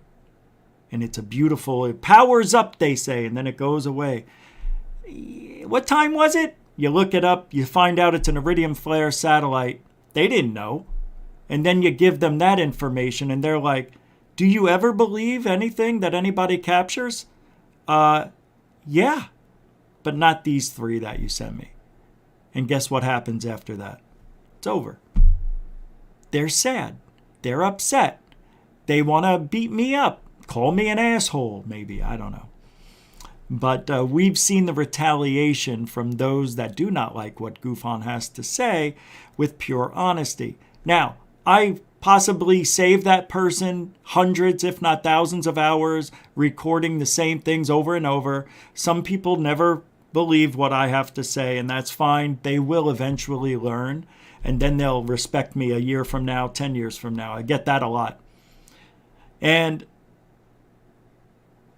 And it's a beautiful, it powers up, they say, and then it goes away. What time was it? You look it up, you find out it's an iridium flare satellite. They didn't know. And then you give them that information, and they're like, do you ever believe anything that anybody captures? Yeah, but not these three that you sent me. And guess what happens after that? It's over. They're sad. They're upset. They want to beat me up. Call me an asshole, maybe. I don't know. But we've seen the retaliation from those that do not like what GUFON has to say with pure honesty. Now, I possibly saved that person hundreds, if not thousands of hours, recording the same things over and over. Some people never believe what I have to say, and that's fine. They will eventually learn, and then they'll respect me a year from now, 10 years from now. I get that a lot. And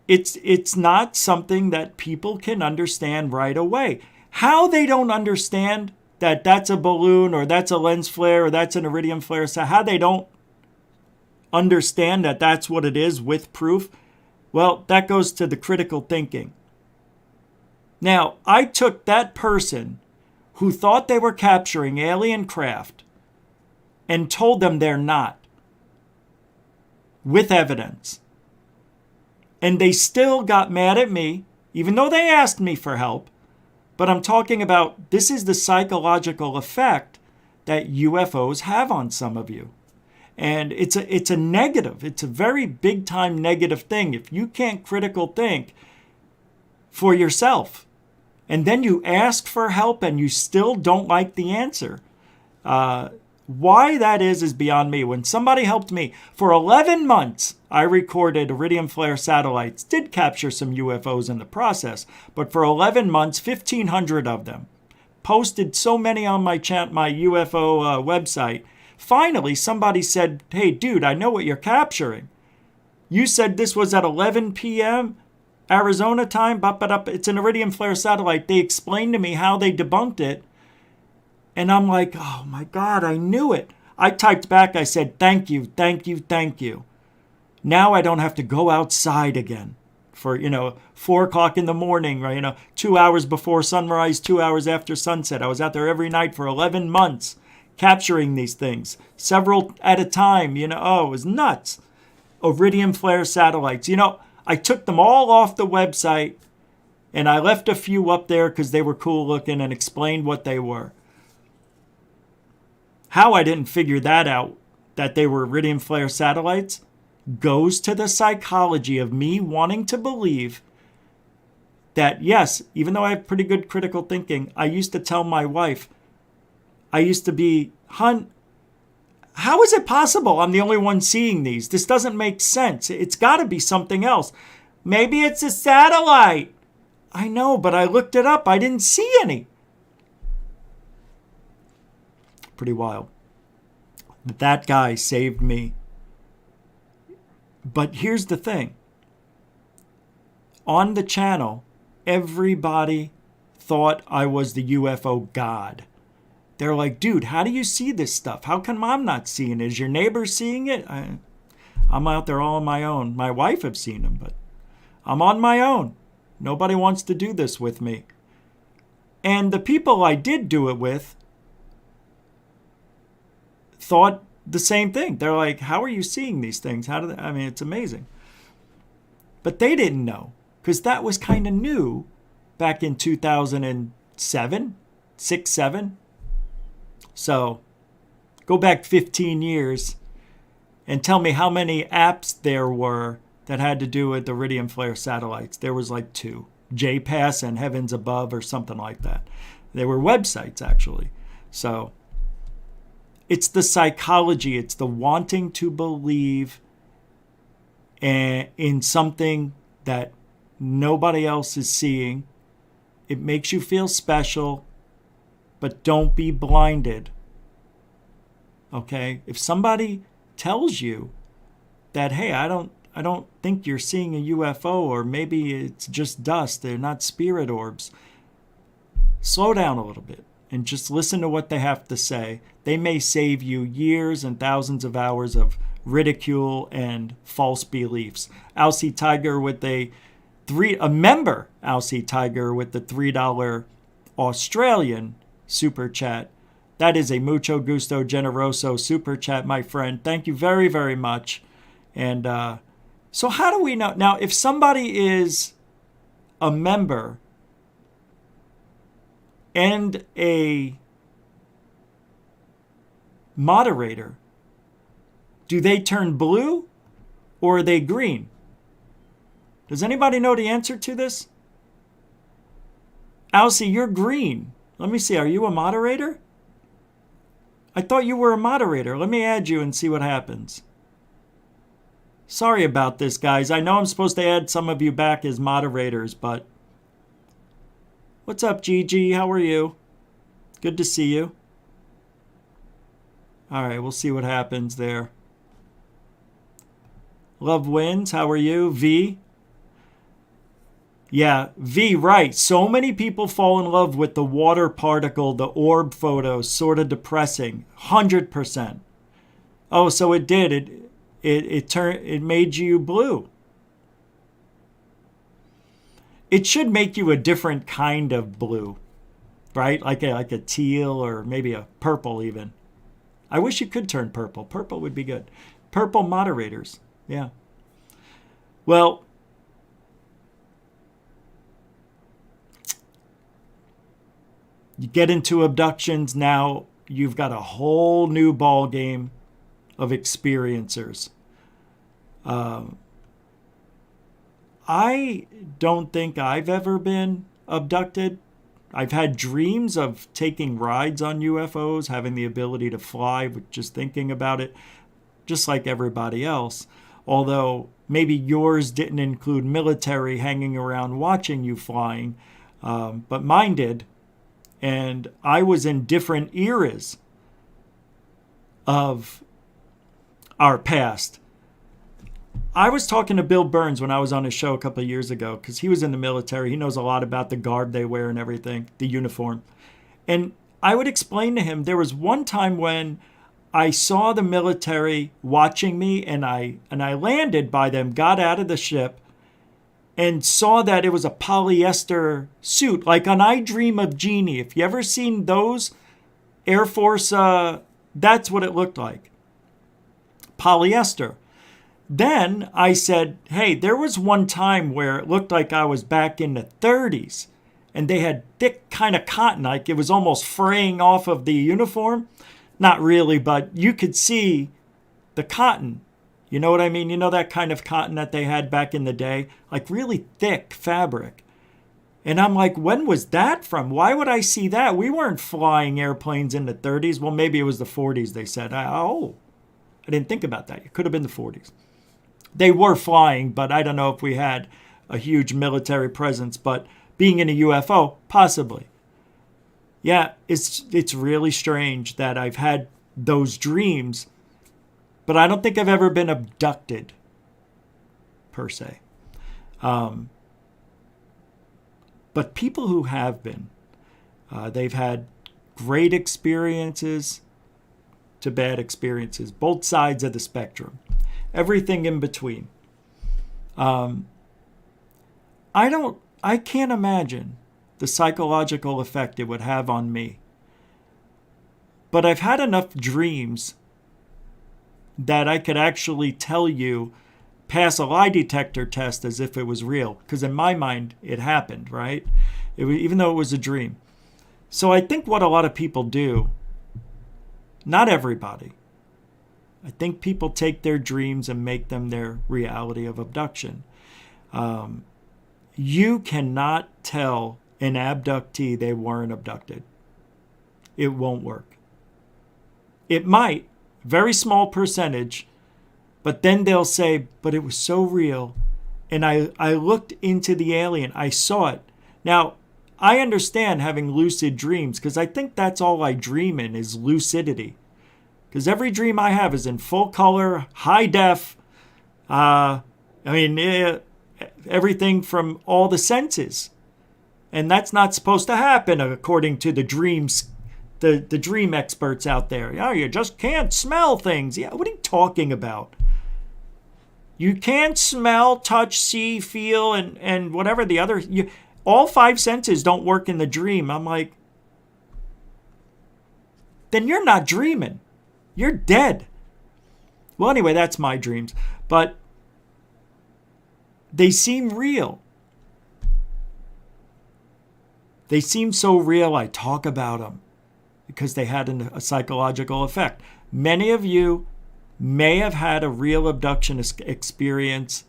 it's not something that people can understand right away. How they don't understand that that's a balloon or that's a lens flare or that's an iridium flare, so how they don't understand that that's what it is with proof, well, that goes to the critical thinking. Now, I took that person who thought they were capturing alien craft and told them they're not, with evidence. And they still got mad at me, even though they asked me for help. But I'm talking about, this is the psychological effect that UFOs have on some of you. And it's a negative. It's a very big time negative thing. If you can't critical think for yourself, and then you ask for help and you still don't like the answer, why that is beyond me. When somebody helped me for 11 months, I recorded iridium flare satellites, did capture some UFOs in the process, but for 11 months, 1,500 of them. Posted so many on my UFO website. Finally, somebody said, hey, dude, I know what you're capturing. You said this was at 11 p.m. Arizona time. It's an iridium flare satellite. They explained to me how they debunked it. And I'm like, oh my God, I knew it. I typed back, I said, thank you, thank you, thank you. Now I don't have to go outside again for, 4 o'clock in the morning, or, 2 hours before sunrise, 2 hours after sunset. I was out there every night for 11 months capturing these things, several at a time, it was nuts. Iridium flare satellites, I took them all off the website and I left a few up there because they were cool looking and explained what they were. How I didn't figure that out, that they were iridium flare satellites, goes to the psychology of me wanting to believe that, yes, even though I have pretty good critical thinking, I used to tell my wife, hun, how is it possible I'm the only one seeing these? This doesn't make sense. It's got to be something else. Maybe it's a satellite. I know, but I looked it up. I didn't see any. Pretty wild. That guy saved me. But here's the thing. On the channel, everybody thought I was the UFO god. They're like, dude, how do you see this stuff? How come I'm not seeing it? Is your neighbor seeing it? I'm out there all on my own. My wife have seen them, but I'm on my own. Nobody wants to do this with me. And the people I did do it with thought the same thing. They're like, how are you seeing these things? It's amazing. But they didn't know, because that was kind of new back in 2007, 6, 7. So go back 15 years and tell me how many apps there were that had to do with iridium flare satellites. There was like 2, JPass and Heavens Above or something like that. They were websites, actually. So it's the psychology. It's the wanting to believe in something that nobody else is seeing. It makes you feel special, but don't be blinded. Okay? If somebody tells you that, hey, I don't think you're seeing a UFO, or maybe it's just dust, they're not spirit orbs, slow down a little bit and just listen to what they have to say. They may save you years and thousands of hours of ridicule and false beliefs. Alcy Tiger with a member, Alcy Tiger with the $3 Australian super chat. That is a mucho gusto generoso super chat, my friend. Thank you very, very much. And so how do we know? Now, if somebody is a member and a moderator, do they turn blue or are they green? Does anybody know the answer to this? Alcy, you're green. Let me see. Are you a moderator? I thought you were a moderator. Let me add you and see what happens. Sorry about this, guys. I know I'm supposed to add some of you back as moderators, but... What's up, Gigi? How are you? Good to see you. All right, we'll see what happens there. Love wins. How are you? V? Yeah, V, right. So many people fall in love with the water particle, the orb photos, sort of depressing. 100%. Oh, so it did. It made you blue. It should make you a different kind of blue, right? Like a teal or maybe a purple even. I wish you could turn purple. Purple would be good. Purple moderators. Yeah. Well, you get into abductions now, you've got a whole new ball game of experiencers. I don't think I've ever been abducted. I've had dreams of taking rides on UFOs, having the ability to fly, just thinking about it, just like everybody else. Although maybe yours didn't include military hanging around watching you flying, but mine did. And I was in different eras of our past. I was talking to Bill Burns when I was on his show a couple of years ago, because he was in the military. He knows a lot about the garb they wear and everything, the uniform. And I would explain to him, there was one time when I saw the military watching me, and I landed by them, got out of the ship, and saw that it was a polyester suit, like on I Dream of Jeannie. If you ever seen those Air Force, that's what it looked like. Polyester. Then I said, hey, there was one time where it looked like I was back in the 30s, and they had thick kind of cotton, like it was almost fraying off of the uniform. Not really, but you could see the cotton. You know what I mean? You know that kind of cotton that they had back in the day? Like really thick fabric. And I'm like, when was that from? Why would I see that? We weren't flying airplanes in the 30s. Well, maybe it was the 40s, they said. I didn't think about that. It could have been the 40s. They were flying, but I don't know if we had a huge military presence. But being in a UFO, possibly. Yeah, it's really strange that I've had those dreams, but I don't think I've ever been abducted, per se. But people who have been, they've had great experiences to bad experiences, both sides of the spectrum, everything in between. I can't imagine the psychological effect it would have on me. But I've had enough dreams that I could actually tell you pass a lie detector test as if it was real, because in my mind it happened, right? Even though it was a dream. So I think what a lot of people do, not everybody, I think people take their dreams and make them their reality of abduction. You cannot tell an abductee they weren't abducted. It won't work. It might, very small percentage, but then they'll say, but it was so real. And I looked into the alien. I saw it. Now, I understand having lucid dreams, because I think that's all I dream in is lucidity. Because every dream I have is in full color, high def. Everything from all the senses. And that's not supposed to happen according to the dreams, the dream experts out there. Yeah, you just can't smell things. Yeah, what are you talking about? You can't smell, touch, see, feel, and whatever the other... all 5 senses don't work in the dream. I'm like, then you're not dreaming. You're dead. Well, anyway, that's my dreams. But they seem real. They seem so real, I talk about them because they had a psychological effect. Many of you may have had a real abduction experience.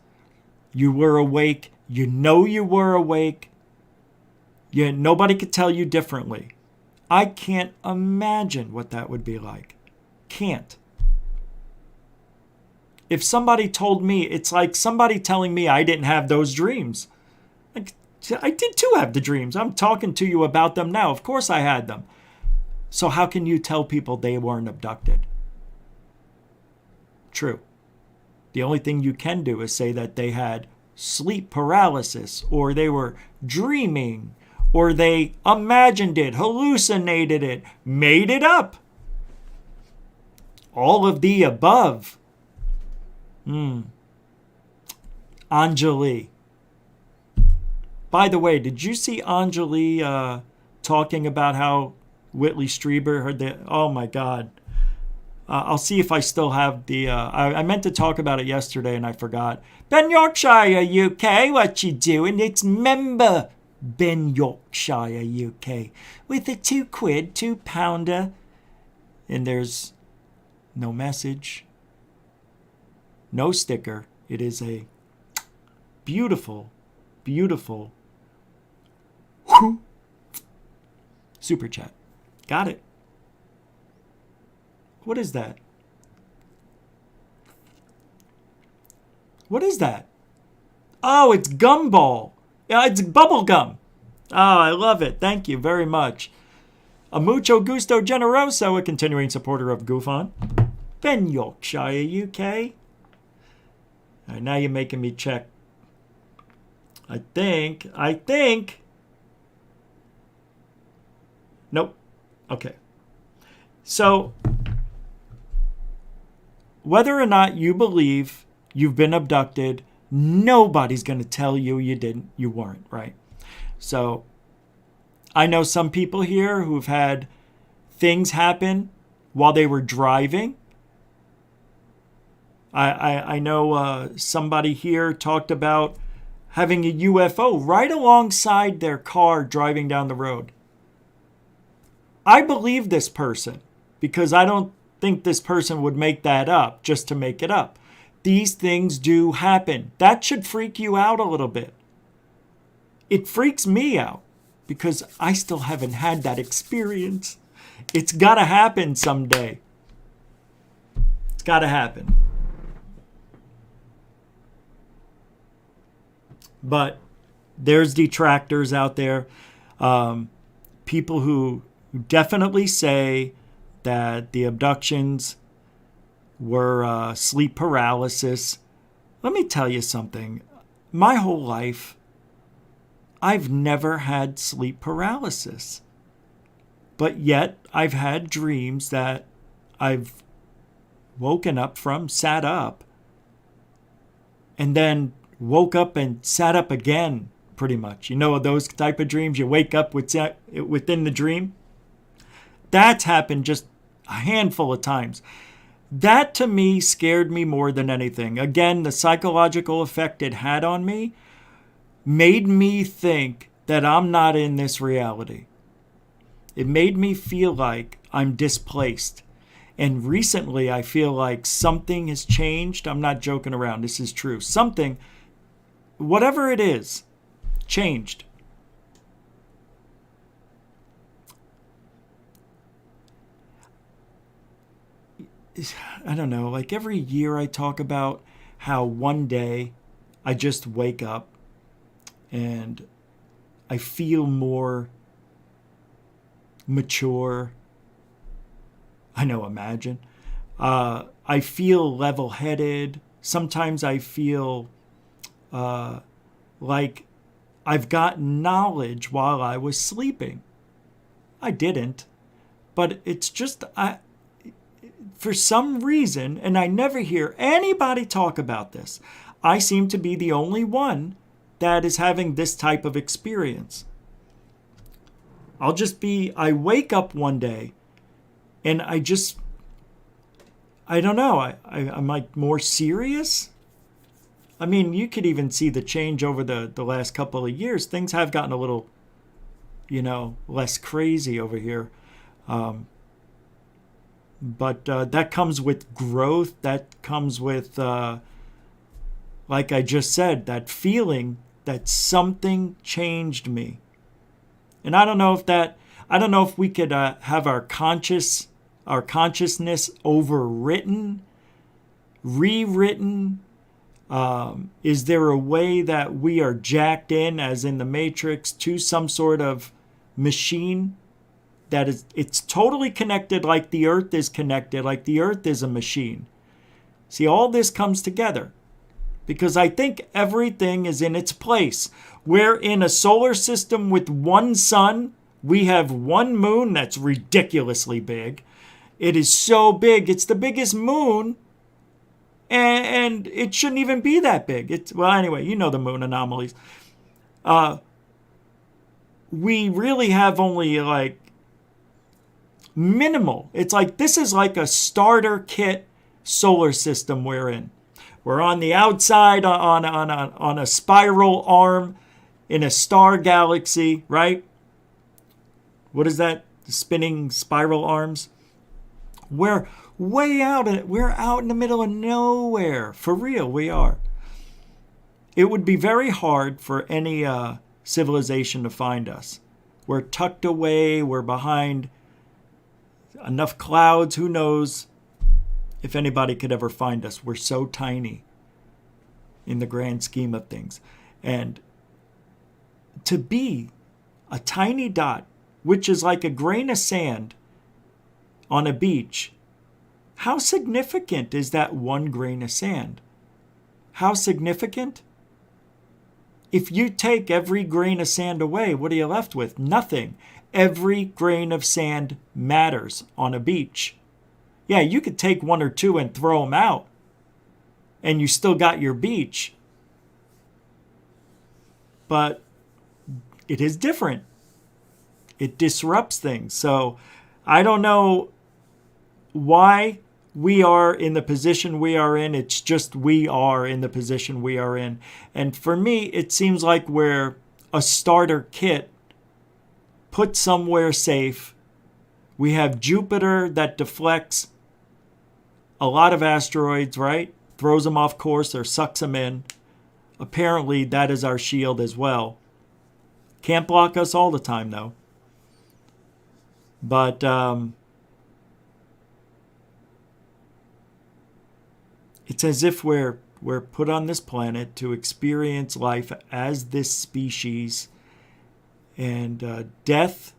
You were awake. You know you were awake. Nobody could tell you differently. I can't imagine what that would be like. Can't. If somebody told me, it's like somebody telling me I didn't have those dreams. Like, I did too have the dreams. I'm talking to you about them now. Of course I had them. So how can you tell people they weren't abducted? True. The only thing you can do is say that they had sleep paralysis, or they were dreaming, or they imagined it, hallucinated it, made it up. All of the above. Anjali. By the way, did you see Anjali talking about how Whitley Strieber heard that? Oh my God. I'll see if I still have the... I meant to talk about it yesterday and I forgot. Ben Yorkshire, UK, what you doing? It's member Ben Yorkshire, UK. With a £2, £2. And there's no message. No sticker. It is a beautiful, beautiful super chat. Got it. What is that? What is that? Oh, it's gumball. Yeah, it's bubble gum. Oh, I love it. Thank you very much. A mucho gusto generoso, a continuing supporter of GUFON. Ben Yorkshire, UK. All right, now you're making me check. I think. Nope. Okay. So, whether or not you believe you've been abducted, nobody's going to tell you you weren't, right? So, I know some people here who've had things happen while they were driving. I know somebody here talked about having a UFO right alongside their car driving down the road. I believe this person because I don't think this person would make that up just to make it up. These things do happen. That should freak you out a little bit. It freaks me out because I still haven't had that experience. It's got to happen someday. It's got to happen. But there's detractors out there. People who definitely say that the abductions were sleep paralysis. Let me tell you something. My whole life, I've never had sleep paralysis. But yet, I've had dreams that I've woken up from, sat up, and then woke up and sat up again, pretty much. You know those type of dreams? You wake up within the dream? That's happened just a handful of times. That to me scared me more than anything. Again, the psychological effect it had on me made me think that I'm not in this reality. It made me feel like I'm displaced. And recently I feel like something has changed. I'm not joking around. This is true. Something, whatever it is, changed. I don't know, like every year I talk about how one day I just wake up and I feel more mature. I know, imagine. I feel level-headed. Sometimes I feel like I've got knowledge while I was sleeping. I didn't. But it's just, for some reason, and I never hear anybody talk about this, I seem to be the only one that is having this type of experience. I wake up one day and I don't know, I'm like more serious. I mean, you could even see the change over the last couple of years. Things have gotten a little, less crazy over here. But that comes with growth. That comes with, like I just said, that feeling that something changed me. And I don't know if we could have our consciousness overwritten, rewritten. Is there a way that we are jacked in, as in the Matrix, to some sort of machine that it's totally connected, like the Earth is connected, like the Earth is a machine? See, all this comes together because I think everything is in its place. We're in a solar system with one sun. We have one moon that's ridiculously big. It is so big. It's the biggest moon, and it shouldn't even be that big. Well, anyway, you know the moon anomalies. We really have only like minimal. It's like this is like a starter kit solar system we're in. We're on the outside on a spiral arm in a star galaxy, right? What is that? Spinning spiral arms? We're way out. We're out in the middle of nowhere. For real, we are. It would be very hard for any civilization to find us. We're tucked away. We're behind enough clouds. Who knows if anybody could ever find us? We're so tiny in the grand scheme of things. And to be a tiny dot, which is like a grain of sand on a beach, how significant is that one grain of sand? How significant? If you take every grain of sand away, what are you left with? Nothing. Every grain of sand matters on a beach. Yeah, you could take one or two and throw them out, and you still got your beach. But it is different. It disrupts things. So I don't know why we are in the position we are in. It's just we are in the position we are in. And for me, it seems like we're a starter kit put somewhere safe. We have Jupiter that deflects a lot of asteroids, right? Throws them off course or sucks them in. Apparently, that is our shield as well. Can't block us all the time, though. But it's as if we're put on this planet to experience life as this species, and death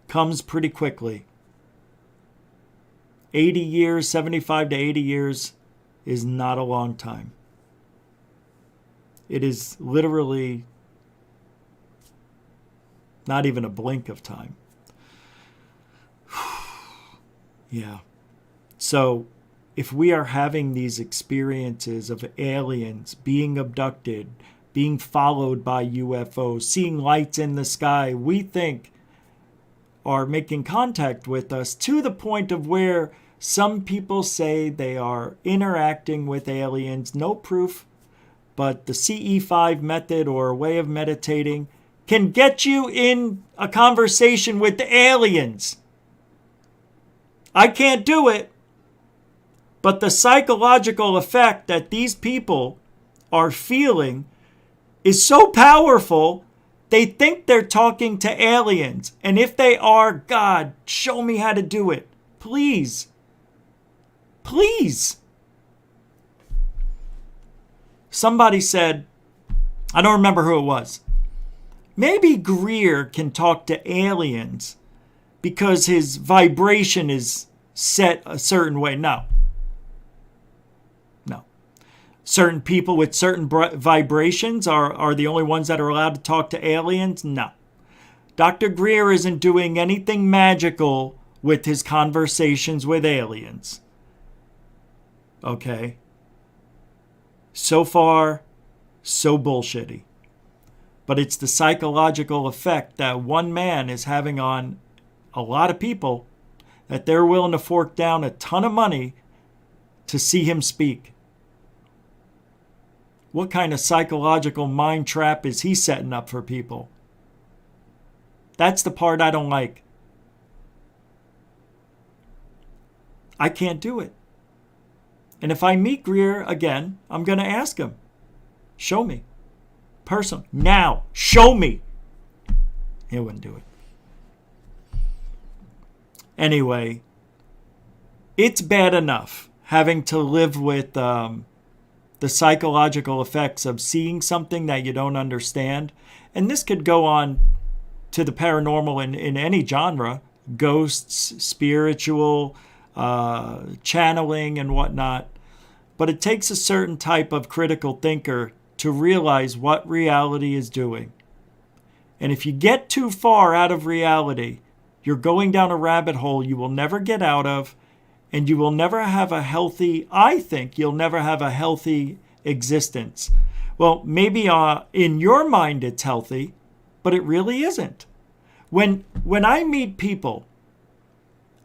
comes pretty quickly. 80 years, 75 to 80 years is not a long time. It is literally not even a blink of time. Yeah. So if we are having these experiences of aliens being abducted, being followed by UFOs, seeing lights in the sky, we think are making contact with us to the point of where Some people say they are interacting with aliens, no proof, but the CE5 method or way of meditating can get you in a conversation with the aliens. I can't do it, but the psychological effect that these people are feeling is so powerful, they think they're talking to aliens. And if they are, God, show me how to do it. Please. Please. Somebody said, I don't remember who it was, maybe Greer can talk to aliens because his vibration is set a certain way. No. Certain people with certain vibrations are the only ones that are allowed to talk to aliens? No. Dr. Greer isn't doing anything magical with his conversations with aliens. Okay? So far, so bullshitty. But it's the psychological effect that one man is having on a lot of people that they're willing to fork down a ton of money to see him speak. What kind of psychological mind trap is he setting up for people? That's the part I don't like. I can't do it. And if I meet Greer again, I'm going to ask him. Show me. Personally. Now. Show me. He wouldn't do it. Anyway, it's bad enough having to live with the psychological effects of seeing something that you don't understand. And this could go on to the paranormal in any genre. Ghosts, spiritual, channeling and whatnot. But it takes a certain type of critical thinker to realize what reality is doing. And if you get too far out of reality, you're going down a rabbit hole you will never get out of. And you will never have a healthy, I think you'll never have a healthy existence. Well, maybe in your mind it's healthy, but it really isn't. When I meet people,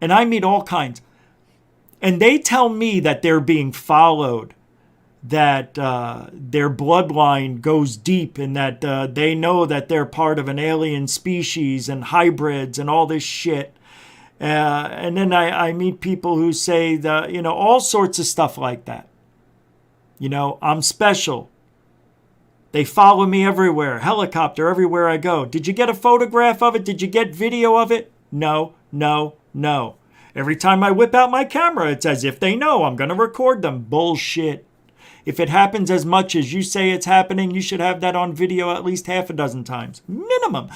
and I meet all kinds, and they tell me that they're being followed, that their bloodline goes deep, and that they know that they're part of an alien species and hybrids and all this shit. And then I meet people who say all sorts of stuff like that. I'm special. They follow me everywhere. Helicopter everywhere I go. Did you get a photograph of it? Did you get video of it? No. Every time I whip out my camera, it's as if they know I'm going to record them. Bullshit. If it happens as much as you say it's happening, you should have that on video at least half a dozen times. Minimum.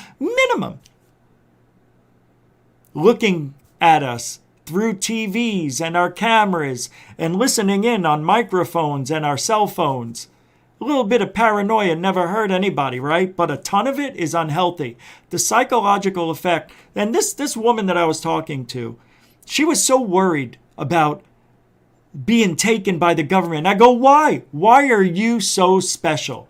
Looking at us through TVs and our cameras and listening in on microphones and our cell phones. A little bit of paranoia never hurt anybody, right? But a ton of it is unhealthy. The psychological effect, and this woman that I was talking to, she was so worried about being taken by the government. I go, why? Why are you so special?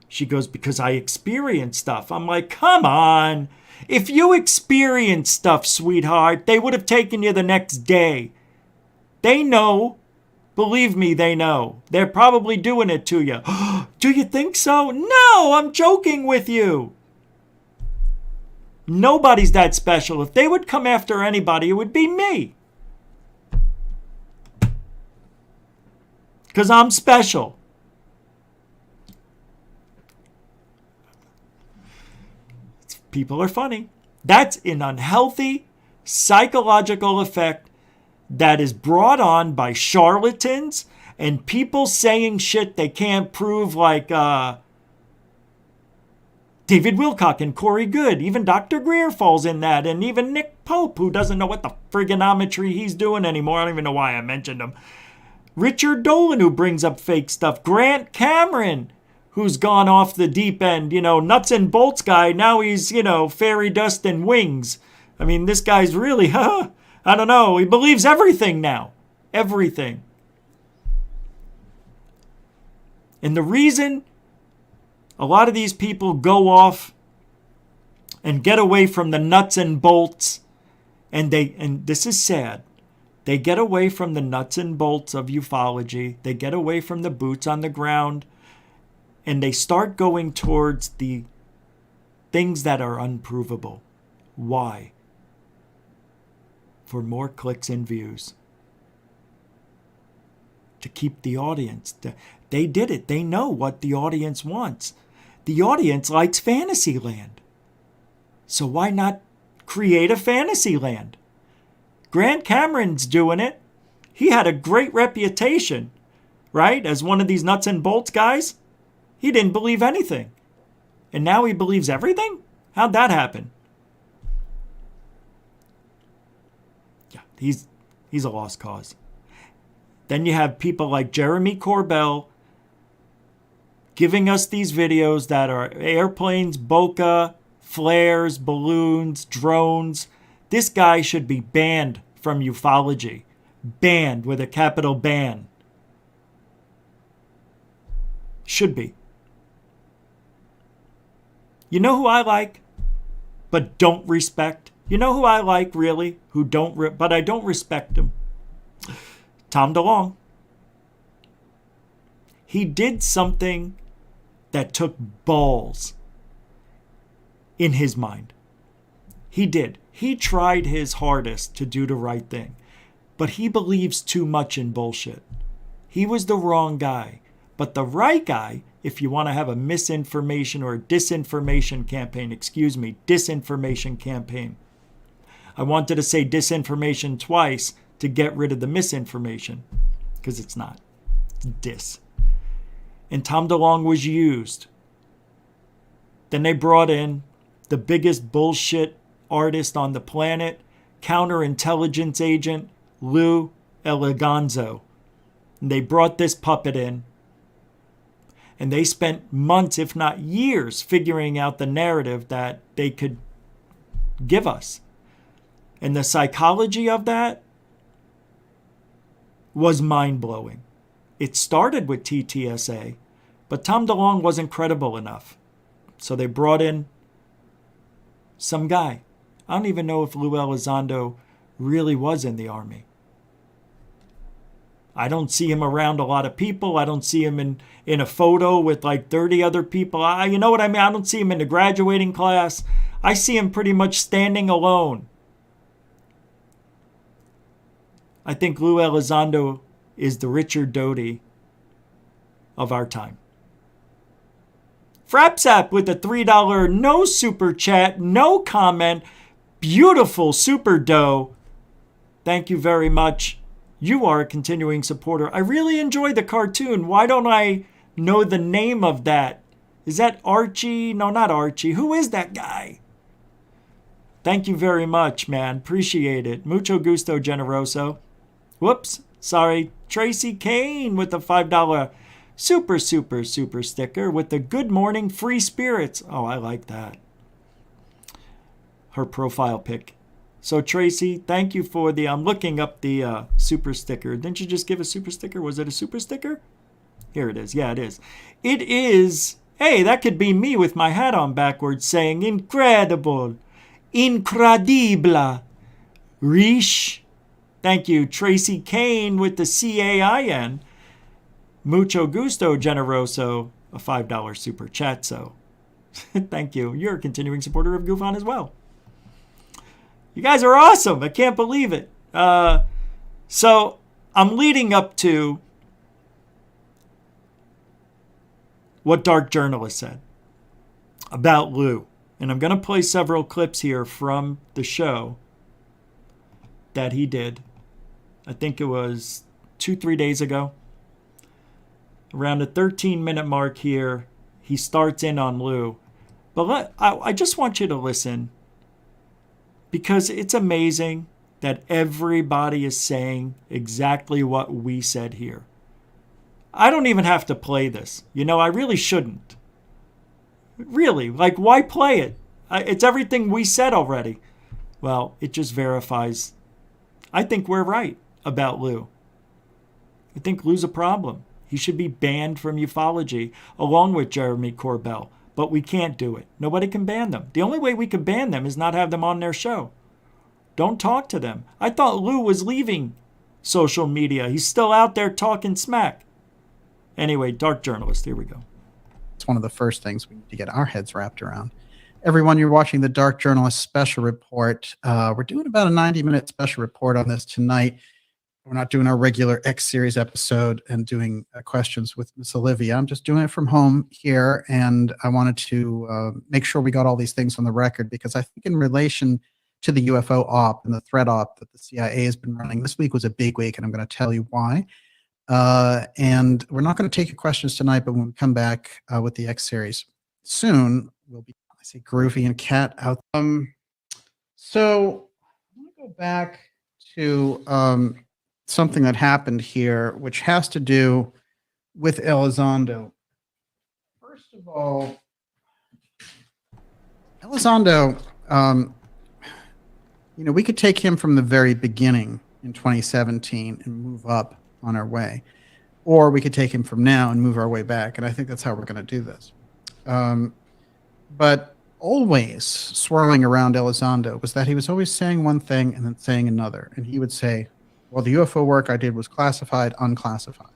She goes, because I experience stuff. I'm like, come on. If you experience stuff, sweetheart, they would have taken you the next day. They know. Believe me, they know. They're probably doing it to you. Do you think so? No, I'm joking with you. Nobody's that special. If they would come after anybody, it would be me. Because I'm special. People are funny. That's an unhealthy psychological effect that is brought on by charlatans and people saying shit they can't prove, like David Wilcock and Corey Good. Even Dr. Greer falls in that, and even Nick Pope, who doesn't know what the frigonometry he's doing anymore. I don't even know why I mentioned him. Richard Dolan, who brings up fake stuff. Grant Cameron, who's gone off the deep end, nuts and bolts guy. Now he's, fairy dust and wings. I mean, this guy's really, I don't know. He believes everything now. Everything. And the reason a lot of these people go off and get away from the nuts and bolts And this is sad. They get away from the nuts and bolts of ufology. They get away from the boots on the ground. And they start going towards the things that are unprovable. Why? For more clicks and views. To keep the audience. They did it. They know what the audience wants. The audience likes Fantasyland. So why not create a Fantasyland? Grant Cameron's doing it. He had a great reputation, right? As one of these nuts and bolts guys. He didn't believe anything. And now he believes everything? How'd that happen? Yeah, he's a lost cause. Then you have people like Jeremy Corbell giving us these videos that are airplanes, bokeh, flares, balloons, drones. This guy should be banned from ufology. Banned with a capital ban. Should be. You know who I like, but don't respect? You know who I like, really, but I don't respect him? Tom DeLonge. He did something that took balls in his mind. He did. He tried his hardest to do the right thing, but he believes too much in bullshit. He was the wrong guy, but the right guy, if you want to have a misinformation or a disinformation campaign, disinformation campaign. I wanted to say disinformation twice to get rid of the misinformation, because it's not. It's dis. And Tom DeLonge was used. Then they brought in the biggest bullshit artist on the planet, counterintelligence agent Lou Elizondo. And they brought this puppet in. And they spent months, if not years, figuring out the narrative that they could give us. And the psychology of that was mind-blowing. It started with TTSA, but Tom DeLonge wasn't credible enough. So they brought in some guy. I don't even know if Lou Elizondo really was in the Army. I don't see him around a lot of people. I don't see him in a photo with like 30 other people. You know what I mean? I don't see him in the graduating class. I see him pretty much standing alone. I think Lou Elizondo is the Richard Doty of our time. Frapsap with the $3 no super chat, no comment. Beautiful super dough. Thank you very much. You are a continuing supporter. I really enjoy the cartoon. Why don't I know the name of that? Is that Archie? No, not Archie. Who is that guy? Thank you very much, man. Appreciate it. Mucho gusto, generoso. Whoops. Sorry. Tracy Kane with the $5 super sticker with the good morning free spirits. Oh, I like that. Her profile pic. So Tracy, thank you for the, I'm looking up the super sticker. Didn't you just give a super sticker? Was it a super sticker? Here it is. Yeah, it is. It is, hey, that could be me with my hat on backwards saying incredible, incredible, riche. Thank you, Tracy Kane with the CAIN. Mucho gusto, generoso, a $5 super chat. So thank you. You're a continuing supporter of GUFON as well. You guys are awesome. I can't believe it. So I'm leading up to what Dark Journalist said about Lou. And I'm going to play several clips here from the show that he did. I think it was 2-3 days ago. Around the 13-minute mark here, he starts in on Lou. But I just want you to listen. Because it's amazing that everybody is saying exactly what we said here. I don't even have to play this. You know, I really shouldn't. Really, like, why play it? It's everything we said already. Well, it just verifies. I think we're right about Lou. I think Lou's a problem. He should be banned from ufology, along with Jeremy Corbell. But we can't do it. Nobody can ban them. The only way we can ban them is not have them on their show. Don't talk to them. I thought Lou was leaving social media. He's still out there talking smack. Anyway, dark journalist, here we go. It's one of the first things we need to get our heads wrapped around. Everyone, you're watching the Dark Journalist Special Report. We're doing about a 90-minute special report on this tonight. We're not doing our regular X series episode and doing questions with Miss Olivia. I'm just doing it from home here, and I wanted to make sure we got all these things on the record, because I think in relation to the UFO op and the threat op that the CIA has been running, this week was a big week, and I'm going to tell you why. And we're not going to take your questions tonight, but when we come back with the X series soon, we'll be, I see Groovy and Cat out. So I want to go back to something that happened here, which has to do with Elizondo. First of all, Elizondo, you know, we could take him from the very beginning in 2017 and move up on our way, or we could take him from now and move our way back, and I think that's how we're going to do this. But always swirling around Elizondo was that he was always saying one thing and then saying another, and he would say, well, the UFO work I did was classified, unclassified,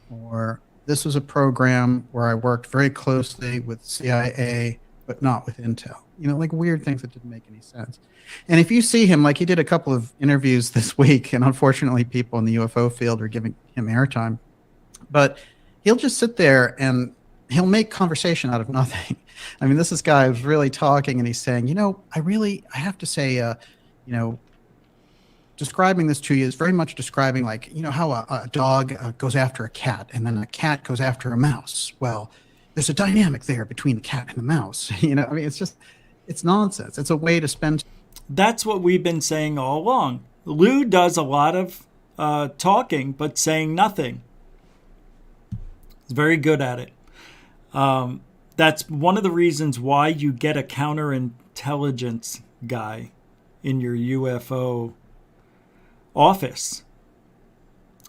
or this was a program where I worked very closely with CIA but not with Intel. You know, like weird things that didn't make any sense. And if you see him, like he did a couple of interviews this week, and unfortunately people in the UFO field are giving him airtime, but he'll just sit there and he'll make conversation out of nothing. I mean, this guy who's really talking, and he's saying, you know, I have to say, you know, describing this to you is very much describing, like, you know, how a dog goes after a cat, and then a cat goes after a mouse. Well, there's a dynamic there between the cat and the mouse. You know, I mean, it's nonsense. It's a way to spend. That's what we've been saying all along. Lou does a lot of talking, but saying nothing. He's very good at it. That's one of the reasons why you get a counterintelligence guy in your UFO office.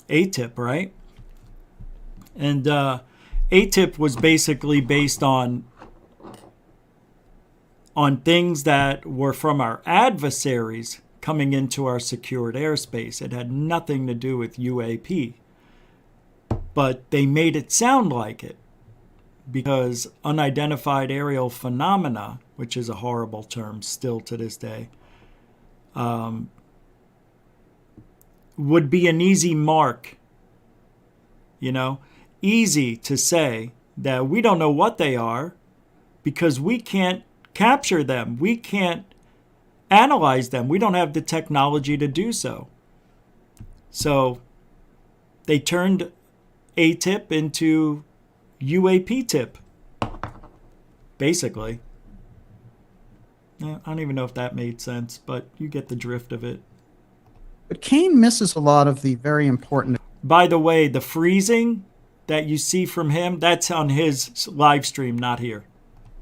ATIP, right? And ATIP was basically based on things that were from our adversaries coming into our secured airspace. It had nothing to do with UAP. But they made it sound like it, because unidentified aerial phenomena, which is a horrible term still to this day, would be an easy mark, you know, easy to say that we don't know what they are because we can't capture them. We can't analyze them. We don't have the technology to do so. So they turned ATIP into UAP tip, basically. I don't even know if that made sense, but you get the drift of it. But Kane misses a lot of the very important. By the way, the freezing that you see from him, that's on his live stream, not here.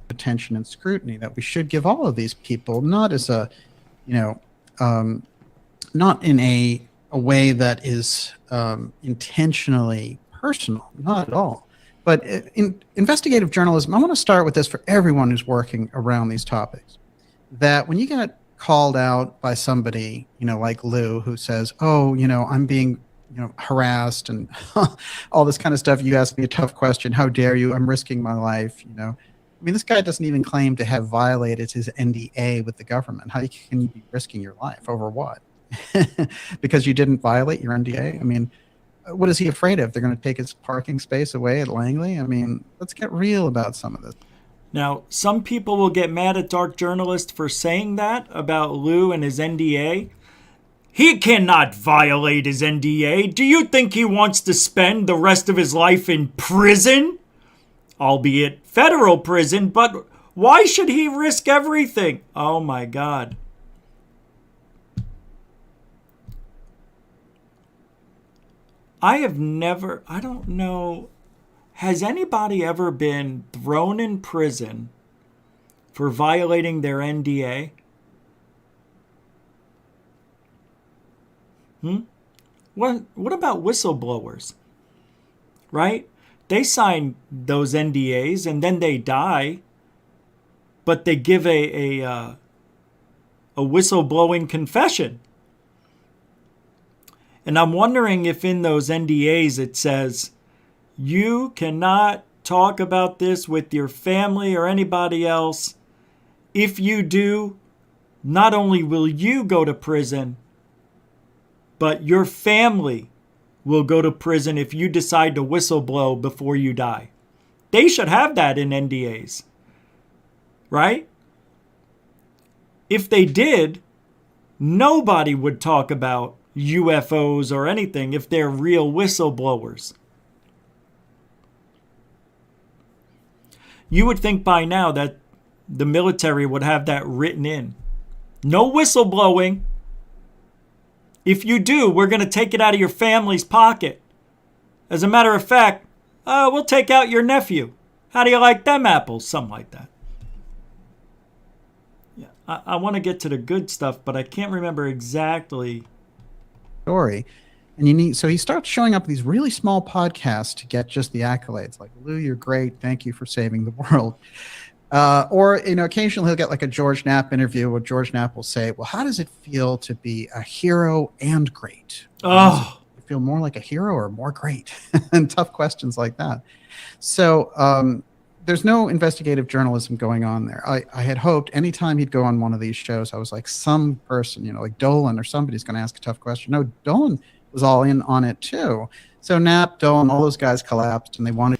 Attention and scrutiny that we should give all of these people, not as a, you know, not in a way that is intentionally personal, not at all. But in investigative journalism, I want to start with this for everyone who's working around these topics, that when you get called out by somebody, you know, like Lou, who says, oh, you know, I'm being, you know, harassed and all this kind of stuff. You asked me a tough question. How dare you? I'm risking my life, you know. I mean, this guy doesn't even claim to have violated his NDA with the government. How can you be risking your life over what? Because you didn't violate your NDA? I mean, what is he afraid of? They're going to take his parking space away at Langley? I mean, let's get real about some of this. Now, some people will get mad at Dark Journalist for saying that about Lou and his NDA. He cannot violate his NDA. Do you think he wants to spend the rest of his life in prison? Albeit federal prison, but why should he risk everything? Oh my God. I don't know, has anybody ever been thrown in prison for violating their NDA? What about whistleblowers? Right? They sign those NDAs and then they die, but they give a a whistleblowing confession. And I'm wondering if in those NDAs it says, you cannot talk about this with your family or anybody else. If you do, not only will you go to prison, but your family will go to prison if you decide to whistleblow before you die. They should have that in NDAs, right? If they did, nobody would talk about UFOs or anything if they're real whistleblowers. You would think by now that the military would have that written in. No whistleblowing. If you do, we're going to take it out of your family's pocket. As a matter of fact, we'll take out your nephew. How do you like them apples? Something like that. Yeah, I want to get to the good stuff, but I can't remember exactly. Story. And so he starts showing up with these really small podcasts to get just the accolades. Like, Lou, you're great. Thank you for saving the world. Or, occasionally he'll get like a George Knapp interview where George Knapp will say, well, how does it feel to be a hero and great? Oh, you feel more like a hero or more great? And tough questions like that. So there's no investigative journalism going on there. I had hoped anytime he'd go on one of these shows, I was like, some person, like Dolan or somebody's going to ask a tough question. No, Dolan was all in on it too. So Knapp, Dolan, all those guys collapsed and they wanted.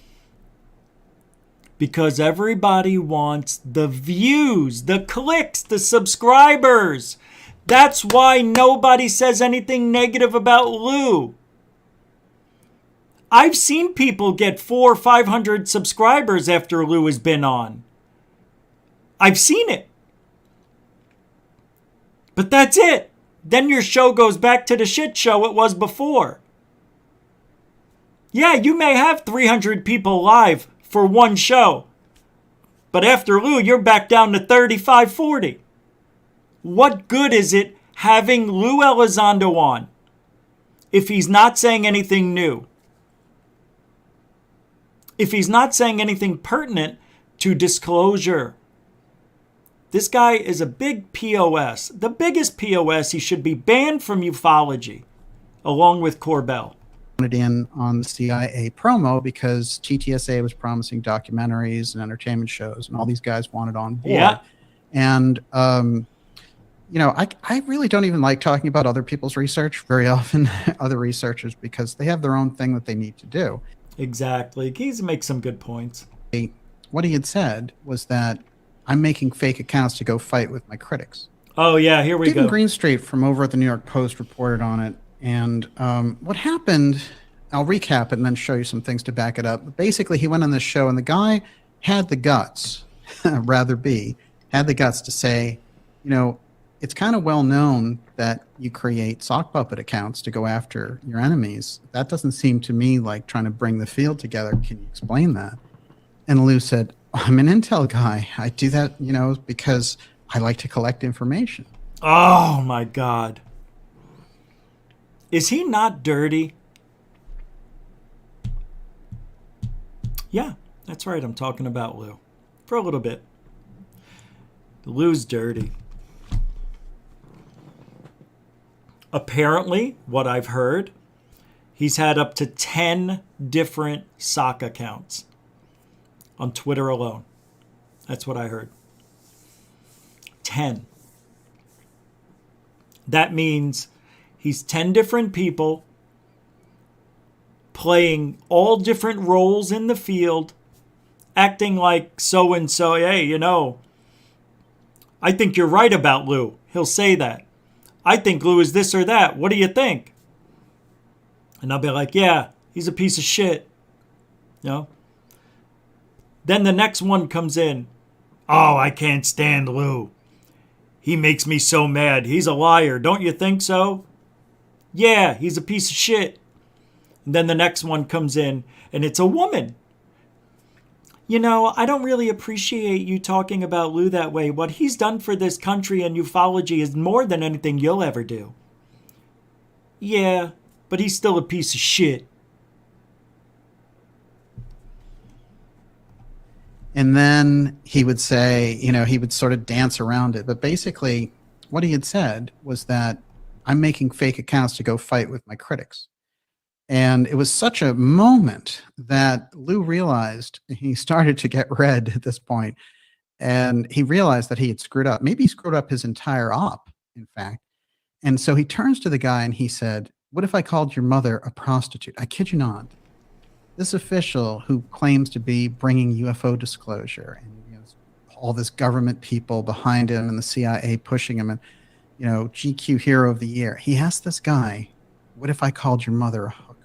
Because everybody wants the views, the clicks, the subscribers. That's why nobody says anything negative about Lou. I've seen people get 400 or 500 subscribers after Lou has been on. I've seen it. But that's it. Then your show goes back to the shit show it was before. Yeah, you may have 300 people live for one show. But after Lou, you're back down to 35, 40. What good is it having Lou Elizondo on if he's not saying anything new? If he's not saying anything pertinent to disclosure? This guy is a big POS. The biggest POS. He should be banned from ufology, along with Corbell. In on the CIA promo because TTSA was promising documentaries and entertainment shows, and all these guys wanted on board. Yeah. And I really don't even like talking about other people's research very often, other researchers, because they have their own thing that they need to do. Exactly. He makes some good points. What he had said was that I'm making fake accounts to go fight with my critics. Oh yeah, here we Stephen go. Greenstreet from over at the New York Post reported on it. And what happened, I'll recap it and then show you some things to back it up. Basically, he went on this show and the guy had the guts, had the guts to say, it's kind of well known that you create sock puppet accounts to go after your enemies. That doesn't seem to me like trying to bring the field together. Can you explain that? And Lou said, I'm an intel guy. I do that, because I like to collect information. Oh my God. Is he not dirty? Yeah, that's right. I'm talking about Lou. For a little bit. Lou's dirty. Apparently, what I've heard, he's had up to 10 different sock accounts on Twitter alone. That's what I heard. 10. That means he's 10 different people playing all different roles in the field, acting like so-and-so, hey, I think you're right about Lou. He'll say that. I think Lou is this or that. What do you think? And I'll be like, yeah, he's a piece of shit. Then the next one comes in. Oh, I can't stand Lou. He makes me so mad. He's a liar. Don't you think so? Yeah, he's a piece of shit. And then the next one comes in, and it's a woman. I don't really appreciate you talking about Lou that way. What he's done for this country and ufology is more than anything you'll ever do. Yeah, but he's still a piece of shit. And then he would say, he would sort of dance around it. But basically, what he had said was that I'm making fake accounts to go fight with my critics. And it was such a moment that Lou realized he started to get red at this point, and he realized that he had screwed up. Maybe he screwed up his entire op, in fact. And so he turns to the guy and he said, "What if I called your mother a prostitute?" I kid you not. This official who claims to be bringing UFO disclosure and all this government people behind him and the CIA pushing him and, GQ Hero of the Year. He asked this guy, "What if I called your mother a hooker?"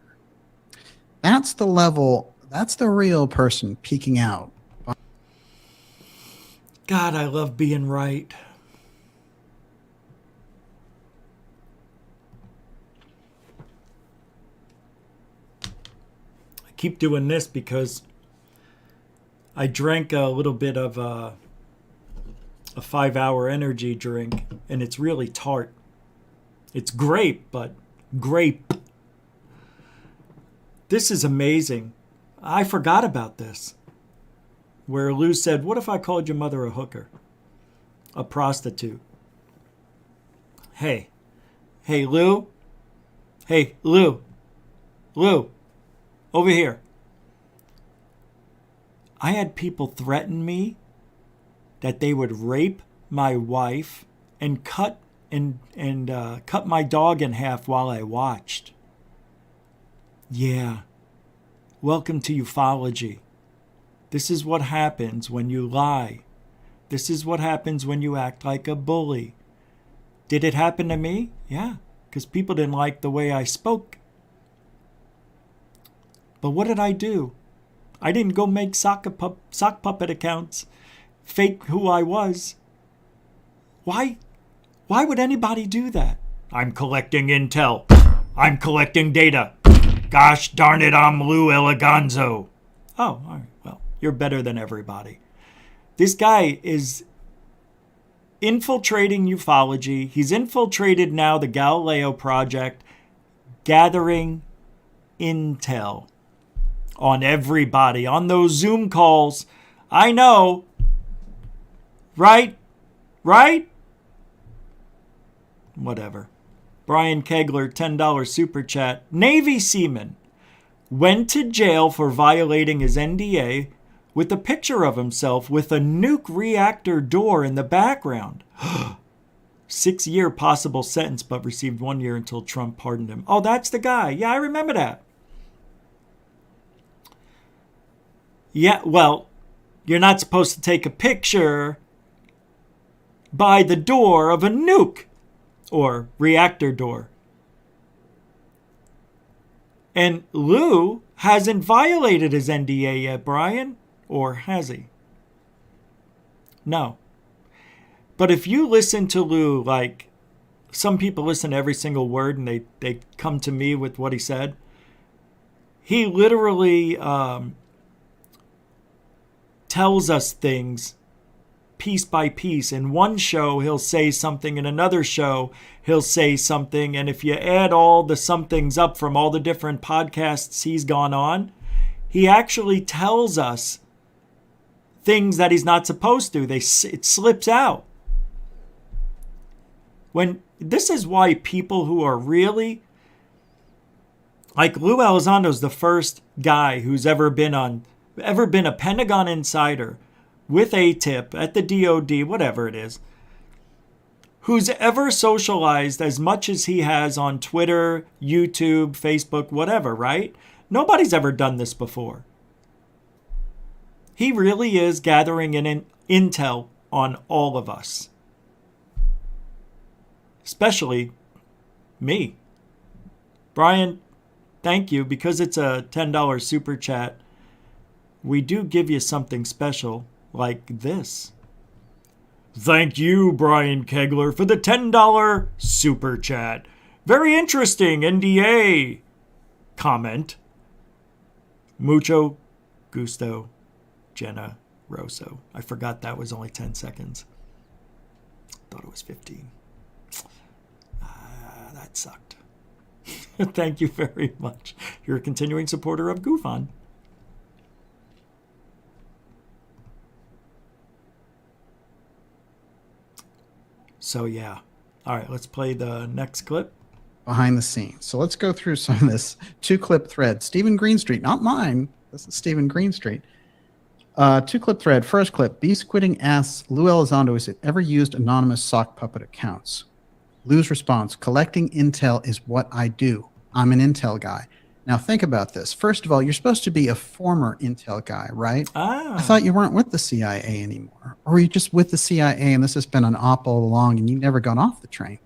That's the level, that's the real person peeking out. God, I love being right. I keep doing this because I drank a little bit of a 5-hour energy drink, and it's really tart. It's grape, but grape. This is amazing. I forgot about this. Where Lou said, "What if I called your mother a hooker? A prostitute?" Hey, Lou. Hey, Lou. Lou, over here. I had people threaten me that they would rape my wife and cut my dog in half while I watched. Yeah. Welcome to ufology. This is what happens when you lie. This is what happens when you act like a bully. Did it happen to me? Yeah, because people didn't like the way I spoke. But what did I do? I didn't go make sock puppet accounts, fake who I was. Why would anybody do that? I'm collecting intel. I'm collecting data. Gosh darn it, I'm Lou Elizondo. Oh, all right. Well, you're better than everybody. This guy is infiltrating ufology. He's infiltrated now the Galileo Project, gathering intel on everybody, on those Zoom calls. I know. Right? Whatever. Brian Kegler, $10 super chat. Navy seaman went to jail for violating his NDA with a picture of himself with a nuke reactor door in the background. 6-year possible sentence, but received 1 year until Trump pardoned him. Oh, that's the guy. Yeah, I remember that. Yeah, well, you're not supposed to take a picture by the door of a nuke or reactor door. And Lou hasn't violated his NDA yet, Brian. Or has he? No. But if you listen to Lou, like some people listen to every single word and they come to me with what he said. He literally tells us things piece by piece. In one show, he'll say something. In another show, he'll say something. And if you add all the somethings up from all the different podcasts he's gone on, he actually tells us things that he's not supposed to. It slips out. This is why people who are really, like Lou Elizondo's the first guy who's ever been a Pentagon insider with a tip at the DOD, whatever it is, who's ever socialized as much as he has on Twitter, YouTube, Facebook, whatever, right? Nobody's ever done this before. He really is gathering in intel on all of us. Especially me. Brian, thank you. Because it's a $10 super chat, we do give you something special like this. Thank you, Brian Kegler, for the $10 super chat. Very interesting NDA comment. Mucho gusto, Jenna Rosso. I forgot that was only 10 seconds. Thought it was 15. That sucked. Thank you very much. You're a continuing supporter of GUFON. So yeah, All right, let's play the next clip. Behind the scenes. So let's go through some of this 2-clip thread. Stephen Greenstreet, not mine. This is Stephen Greenstreet. 2-clip thread. First clip. B Squidding asks Lou Elizondo, has it ever used anonymous sock puppet accounts? Lou's response, collecting intel is what I do. I'm an intel guy. Now think about this. First of all, you're supposed to be a former intel guy, right? I thought you weren't with the CIA anymore. Or were you just with the CIA and this has been an op all along and you never gone off the train?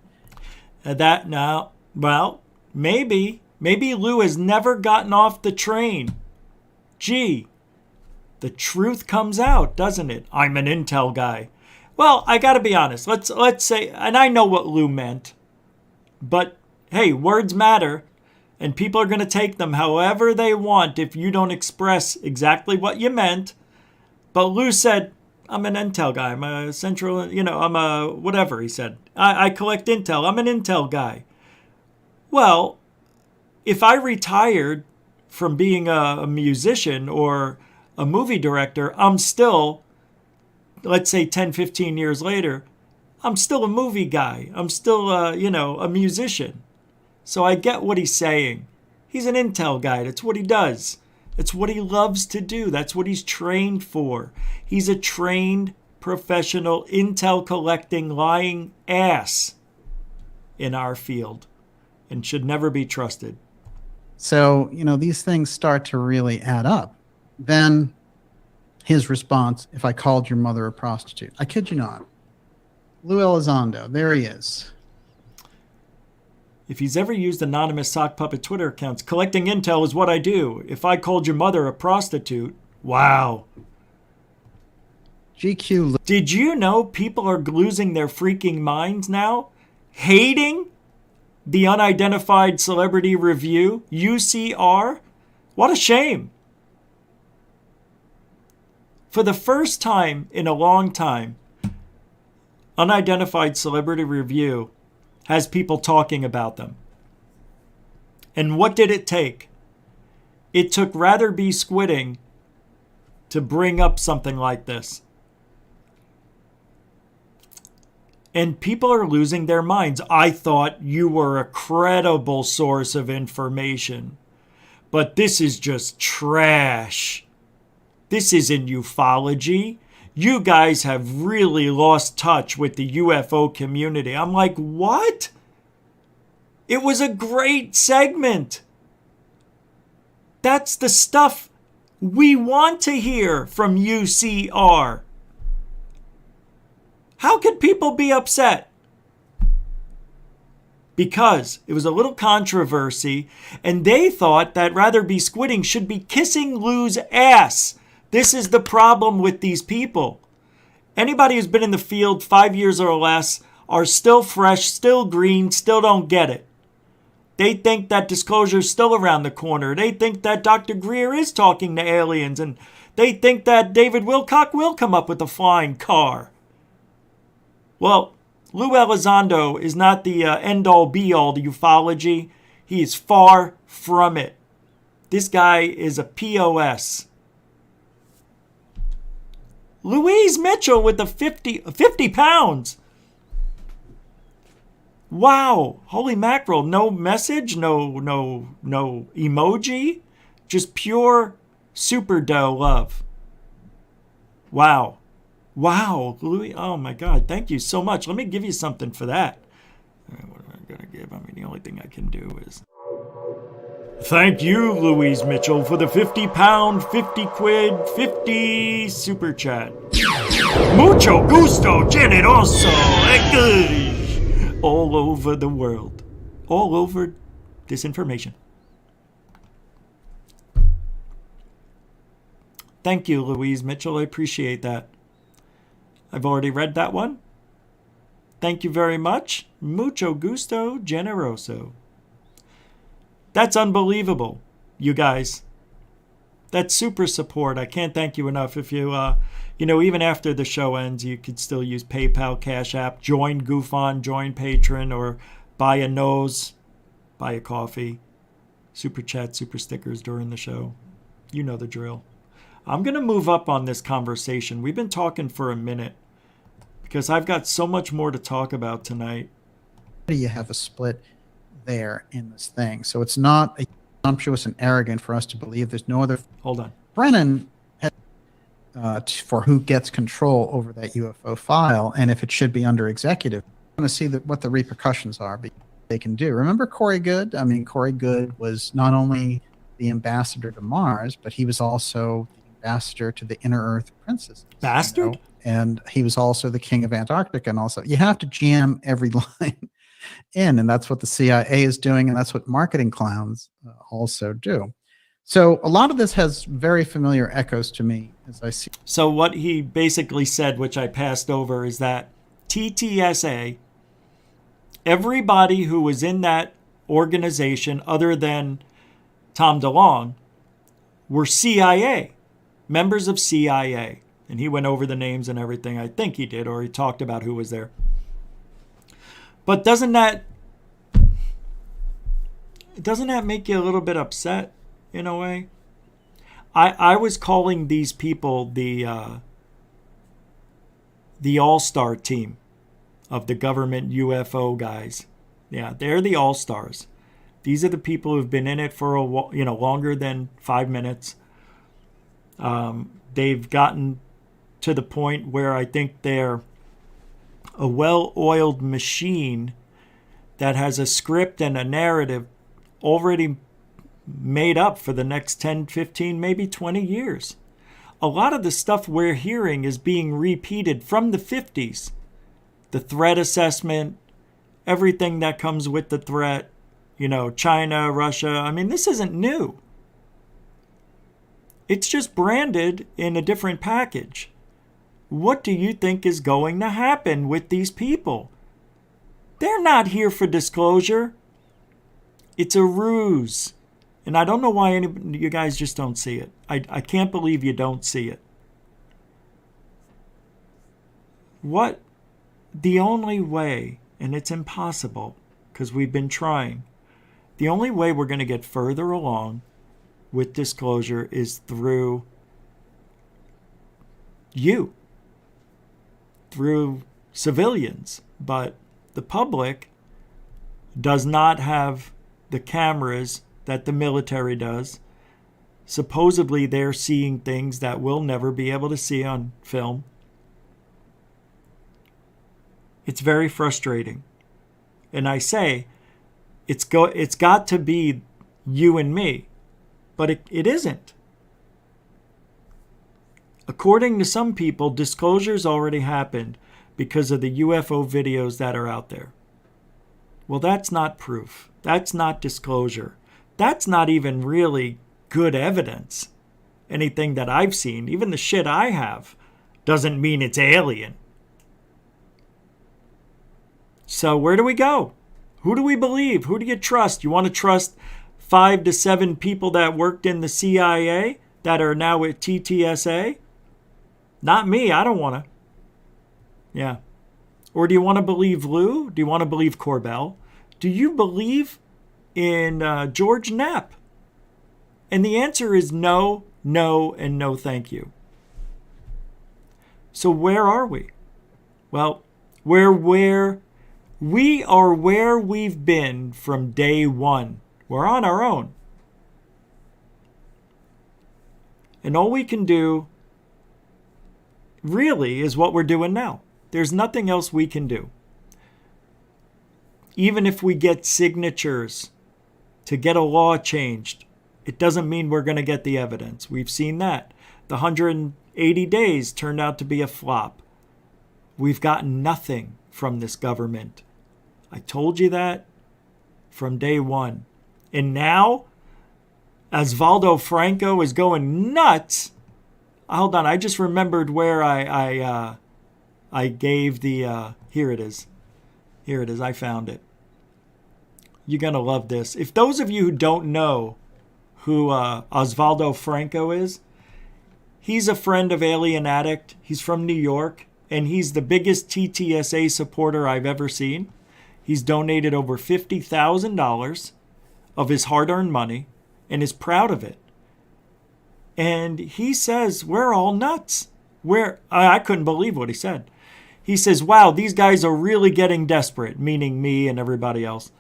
Well, maybe Lou has never gotten off the train. Gee, the truth comes out, doesn't it? I'm an intel guy. Well, I got to be honest. Let's say, and I know what Lou meant, but hey, words matter, and people are going to take them however they want if you don't express exactly what you meant. But Lou said, I'm an intel guy. I'm a central, I'm a whatever he said. I collect intel. I'm an intel guy. Well, if I retired from being a musician or a movie director, I'm still, let's say 10, 15 years later, I'm still a movie guy. I'm still, a musician. So I get what he's saying. He's an intel guy. That's what he does. It's what he loves to do. That's what he's trained for. He's a trained professional intel collecting lying ass in our field and should never be trusted. So, these things start to really add up. Then his response, if I called your mother a prostitute. I kid you not. Lou Elizondo, there he is. If he's ever used anonymous sock puppet Twitter accounts, collecting intel is what I do. If I called your mother a prostitute, wow. GQ. Did you know people are losing their freaking minds now? Hating the unidentified celebrity review, UCR? What a shame. For the first time in a long time, unidentified celebrity review has people talking about them. And what did it take? It took Rather Be Squidding to bring up something like this. And people are losing their minds. I thought you were a credible source of information, but this is just trash. This isn't ufology. You guys have really lost touch with the UFO community. I'm like, what? It was a great segment. That's the stuff we want to hear from UCR. How could people be upset? Because it was a little controversy, and they thought that Rather Be Squidding should be kissing Lou's ass. This is the problem with these people. Anybody who's been in the field 5 years or less are still fresh, still green, still don't get it. They think that disclosure's still around the corner. They think that Dr. Greer is talking to aliens, and they think that David Wilcock will come up with a flying car. Well, Lou Elizondo is not the end-all be-all to ufology. He is far from it. This guy is a POS. Louise Mitchell with the 50 pounds. Wow. Holy mackerel. No message, no emoji. Just pure super dough love. Wow. Wow, Louis. Oh my God. Thank you so much. Let me give you something for that. What am I going to give? I mean, the only thing I can do is... Thank you, Louise Mitchell, for the 50 pound, 50 quid, 50 super chat. Mucho gusto, generoso, all over the world. All over this information. Thank you, Louise Mitchell. I appreciate that. I've already read that one. Thank you very much. Mucho gusto, generoso. That's unbelievable, you guys. That's super support. I can't thank you enough. If you, even after the show ends, you could still use PayPal, Cash App, join GUFON, join Patreon, or buy a nose, buy a coffee, super chat, super stickers during the show. You know the drill. I'm going to move up on this conversation. We've been talking for a minute because I've got so much more to talk about tonight. you have a split there in this thing. So it's not presumptuous and arrogant for us to believe there's no other. Hold on. Brennan had, for who gets control over that UFO file, and if it should be under executive. We're going to see what the repercussions are they can do. Remember Corey Goode? I mean, Corey Goode was not only the ambassador to Mars, but he was also the ambassador to the Inner Earth Princess. Bastard? You know? And he was also the king of Antarctica. And also, you have to jam every line in, and that's what the CIA is doing, and that's what marketing clowns also do. So a lot of this has very familiar echoes to me as I see. So what he basically said, which I passed over, is that TTSA, everybody who was in that organization other than Tom DeLonge, were CIA, members of CIA. And he went over the names and everything. I think he did, or he talked about who was there. But doesn't that make you a little bit upset in a way? I was calling these people the all-star team of the government UFO guys. Yeah, they're the all-stars. These are the people who've been in it for longer than 5 minutes. They've gotten to the point where I think they're a well-oiled machine that has a script and a narrative already made up for the next 10, 15, maybe 20 years. A lot of the stuff we're hearing is being repeated from the 50s. The threat assessment, everything that comes with the threat, China, Russia. I mean, this isn't new. It's just branded in a different package. What do you think is going to happen with these people? They're not here for disclosure. It's a ruse. And I don't know why you guys just don't see it. I can't believe you don't see it. What? The only way, and it's impossible because we've been trying, the only way we're going to get further along with disclosure is through you, through civilians. But the public does not have the cameras that the military does. Supposedly they're seeing things that we'll never be able to see on film. It's very frustrating. And I say, it's got to be you and me. But it isn't. According to some people, disclosure's already happened because of the UFO videos that are out there. Well, that's not proof. That's not disclosure. That's not even really good evidence. Anything that I've seen, even the shit I have, doesn't mean it's alien. So where do we go? Who do we believe? Who do you trust? You want to trust 5 to 7 people that worked in the CIA that are now at TTSA? Not me. I don't want to. Yeah. Or do you want to believe Lou? Do you want to believe Corbell? Do you believe in George Knapp? And the answer is no, no, and no thank you. So where are we? Well, we are where we've been from day one. We're on our own. And all we can do really is what we're doing now. There's nothing else we can do. Even if we get signatures to get a law changed, it doesn't mean we're going to get the evidence. We've seen that. The 180 days turned out to be a flop. We've gotten nothing from this government. I told you that from day one. And now, Osvaldo Franco is going nuts. Hold on, I just remembered where I gave the, here it is. Here it is, I found it. You're going to love this. If those of you who don't know who Osvaldo Franco is, he's a friend of Alien Addict. He's from New York, and he's the biggest TTSA supporter I've ever seen. He's donated over $50,000 of his hard-earned money and is proud of it. And he says, we're all nuts. I couldn't believe what he said. He says, wow, these guys are really getting desperate, meaning me and everybody else.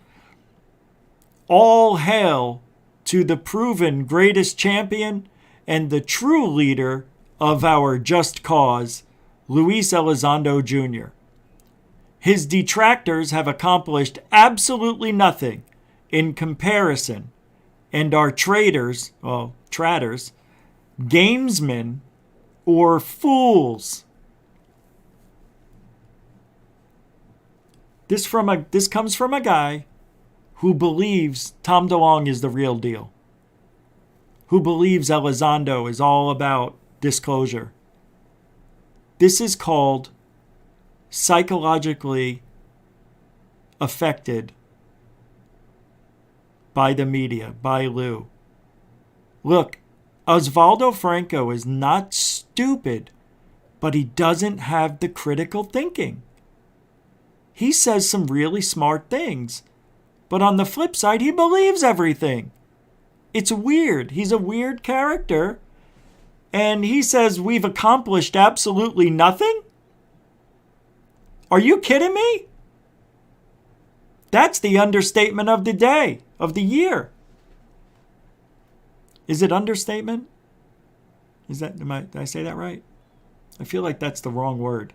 All hail to the proven greatest champion and the true leader of our just cause, Luis Elizondo Jr. His detractors have accomplished absolutely nothing in comparison, and are traitors, gamesmen, or fools. This comes from a guy who believes Tom DeLonge is the real deal, who believes Elizondo is all about disclosure. This is called psychologically affected by the media, by Lou. Look, Osvaldo Franco is not stupid, but he doesn't have the critical thinking. He says some really smart things, but on the flip side, he believes everything. It's weird. He's a weird character, and he says we've accomplished absolutely nothing? Are you kidding me? That's the understatement of the day, of the year. Is it understatement? Did I say that right? I feel like that's the wrong word.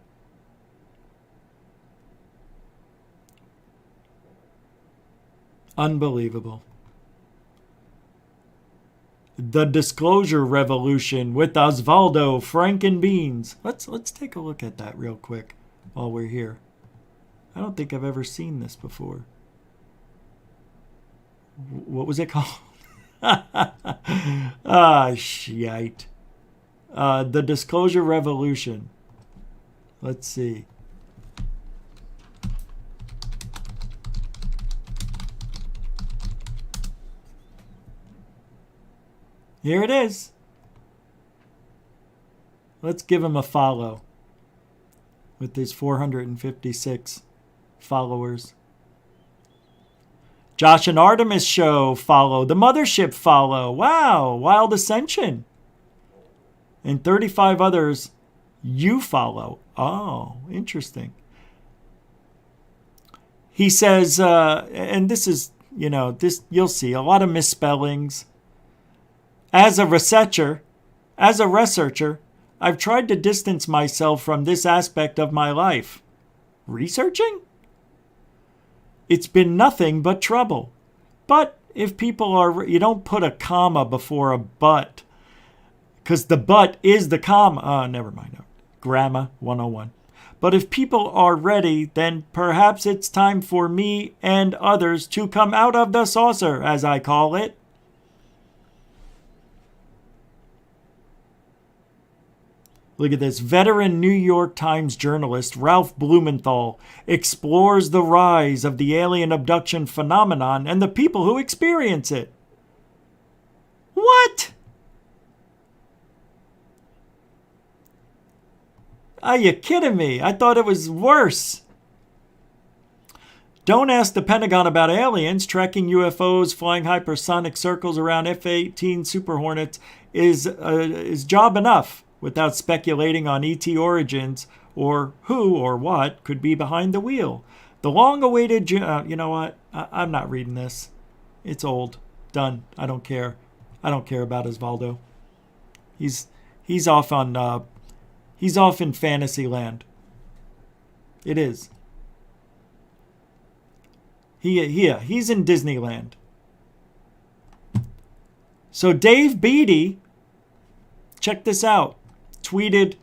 Unbelievable. The disclosure revolution with Osvaldo Frankenbeans. Let's take a look at that real quick while we're here. I don't think I've ever seen this before. What was it called? Shite. The Disclosure Revolution. Let's see. Here it is. Let's give him a follow with his 456 followers. Josh and Artemis Show follow. The Mothership follow. Wow. Wild Ascension. And 35 others you follow. Oh, interesting. He says, and this is, this you'll see a lot of misspellings. As a researcher, I've tried to distance myself from this aspect of my life. Researching? It's been nothing but trouble. But if people are, you don't put a comma before a but, because the but is the comma. Never mind. Grammar 101. But if people are ready, then perhaps it's time for me and others to come out of the saucer, as I call it. Look at this. Veteran New York Times journalist Ralph Blumenthal explores the rise of the alien abduction phenomenon and the people who experience it. What? Are you kidding me? I thought it was worse. Don't ask the Pentagon about aliens. Tracking UFOs flying hypersonic circles around F-18 Super Hornets is job enough, without speculating on ET origins or who or what could be behind the wheel. The long-awaited... you know what? I'm not reading this. It's old. Done. I don't care. I don't care about Osvaldo. He's off on... he's off in fantasy land. It is. He's in Disneyland. So Dave Beatty, check this out, tweeted,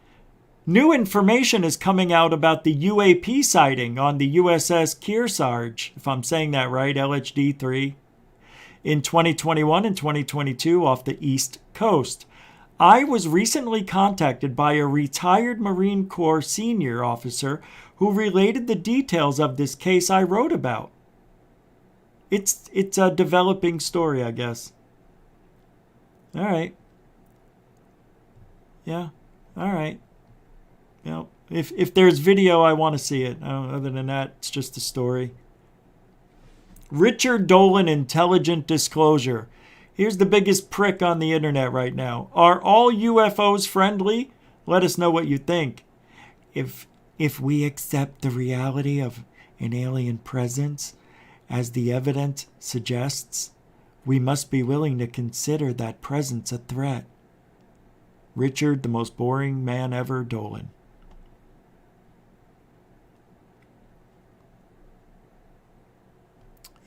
new information is coming out about the UAP sighting on the USS Kearsarge, if I'm saying that right, LHD-3, in 2021 and 2022 off the East Coast. I was recently contacted by a retired Marine Corps senior officer who related the details of this case I wrote about. It's a developing story, I guess. All right. Yeah. All right. If there's video, I want to see it. Other than that, it's just a story. Richard Dolan Intelligent Disclosure. Here's the biggest prick on the internet right now. Are all UFOs friendly? Let us know what you think. If if we accept the reality of an alien presence as the evidence suggests, we must be willing to consider that presence a threat. Richard, the most boring man ever, Dolan.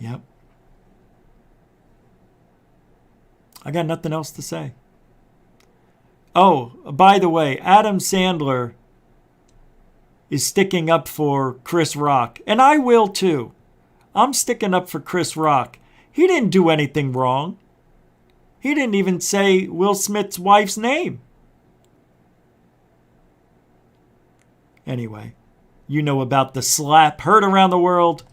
Yep. I got nothing else to say. Oh, by the way, Adam Sandler is sticking up for Chris Rock. And I will too. I'm sticking up for Chris Rock. He didn't do anything wrong. He didn't even say Will Smith's wife's name. Anyway, you know about the slap heard around the world.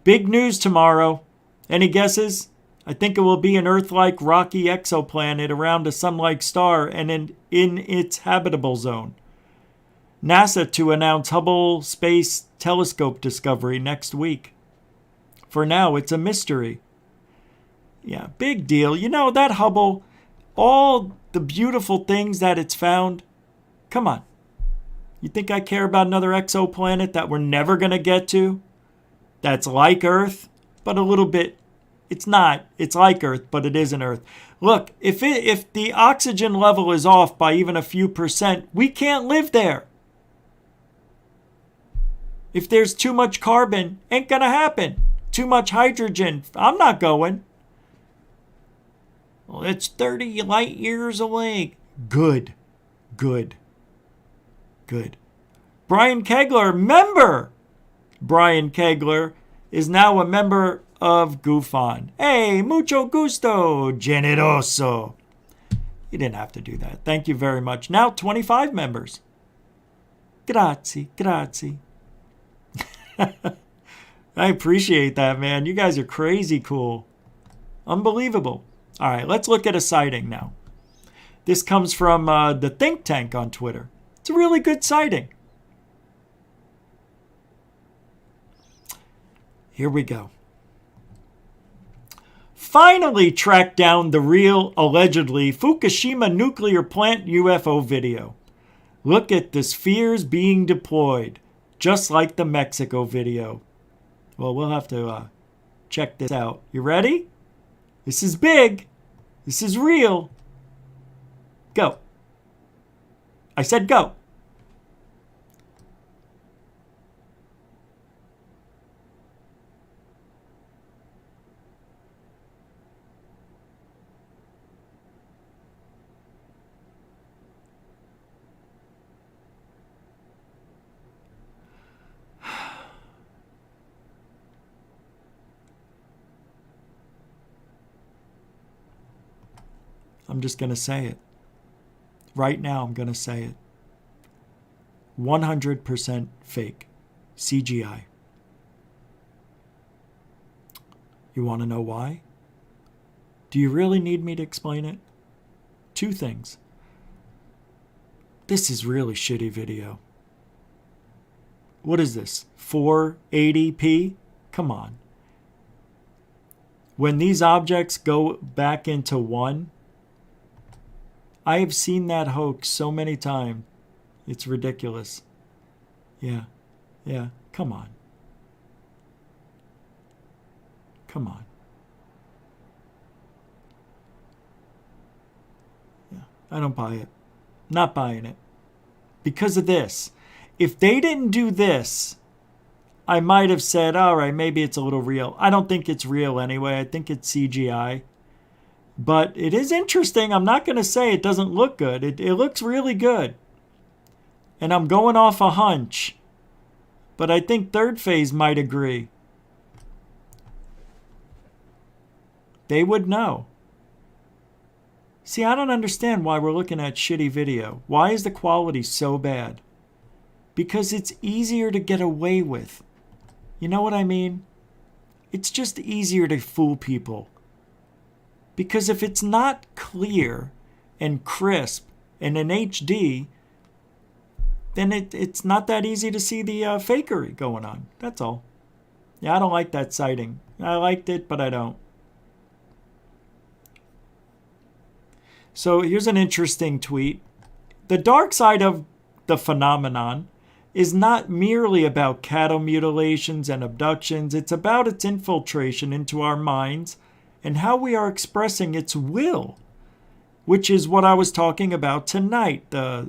Big news tomorrow. Any guesses? I think it will be an Earth-like rocky exoplanet around a sun-like star and in its habitable zone. NASA to announce Hubble Space Telescope discovery next week. For now, it's a mystery. Yeah, big deal. You know, that Hubble, all the beautiful things that it's found. Come on. You think I care about another exoplanet that we're never going to get to? That's like Earth, but a little bit. It's not. It's like Earth, but it isn't Earth. Look, if the oxygen level is off by even a few percent, we can't live there. If there's too much carbon, ain't gonna happen. Too much hydrogen, I'm not going. Well, it's 30 light years away. Good. Brian Kegler, member. Brian Kegler is now a member of GUFON. Hey, mucho gusto, generoso. You didn't have to do that. Thank you very much. Now 25 members. Grazie. I appreciate that, man. You guys are crazy cool. Unbelievable. All right, let's look at a sighting now. This comes from the Think Tank on Twitter. It's a really good sighting. Here we go. Finally tracked down the real, allegedly, Fukushima nuclear plant UFO video. Look at the spheres being deployed, just like the Mexico video. Well, we'll have to check this out. You ready? This is big. This is real. Go. I said go. I'm just going to say it. Right now, I'm going to say it. 100% fake. CGI. You want to know why? Do you really need me to explain it? Two things. This is really shitty video. What is this? 480p? Come on. When these objects go back into one, I have seen that hoax so many times. It's ridiculous. Yeah. Come on. Yeah, I don't buy it. Not buying it. Because of this. If they didn't do this, I might have said, all right, maybe it's a little real. I don't think it's real anyway. I think it's CGI. But it is interesting. I'm not going to say it doesn't look good. It looks really good. And I'm going off a hunch. But I think Third Phase might agree. They would know. See, I don't understand why we're looking at shitty video. Why is the quality so bad? Because it's easier to get away with. You know what I mean? It's just easier to fool people. Because if it's not clear and crisp and in HD, then it's not that easy to see the fakery going on. That's all. Yeah, I don't like that sighting. I liked it, but I don't. So here's an interesting tweet. The dark side of the phenomenon is not merely about cattle mutilations and abductions. It's about its infiltration into our minds and how we are expressing its will, which is what I was talking about tonight, the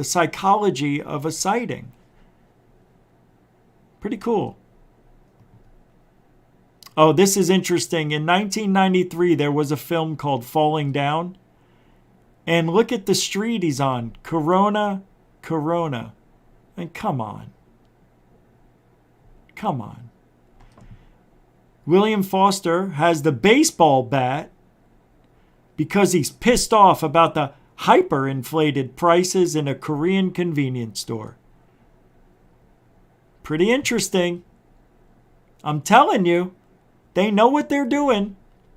psychology of a sighting. Pretty cool. Oh, this is interesting. In 1993, there was a film called Falling Down. And look at the street he's on. Corona. And come on. Come on. William Foster has the baseball bat because he's pissed off about the hyperinflated prices in a Korean convenience store. Pretty interesting. I'm telling you, they know what they're doing.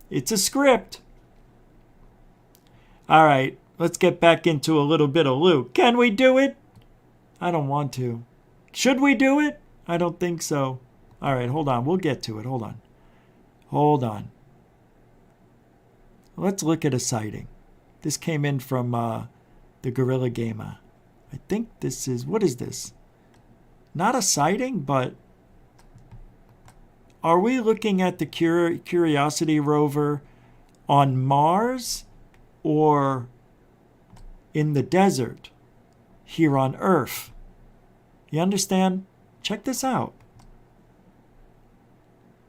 It's a script. All right, let's get back into a little bit of Luke. Can we do it? I don't want to. Should we do it? I don't think so. All right, hold on. We'll get to it. Hold on. Let's look at a sighting. This came in from the Gorilla Gamer. I think this is, what is this? Not a sighting, but are we looking at the Curiosity rover on Mars or in the desert here on Earth? You understand? Check this out.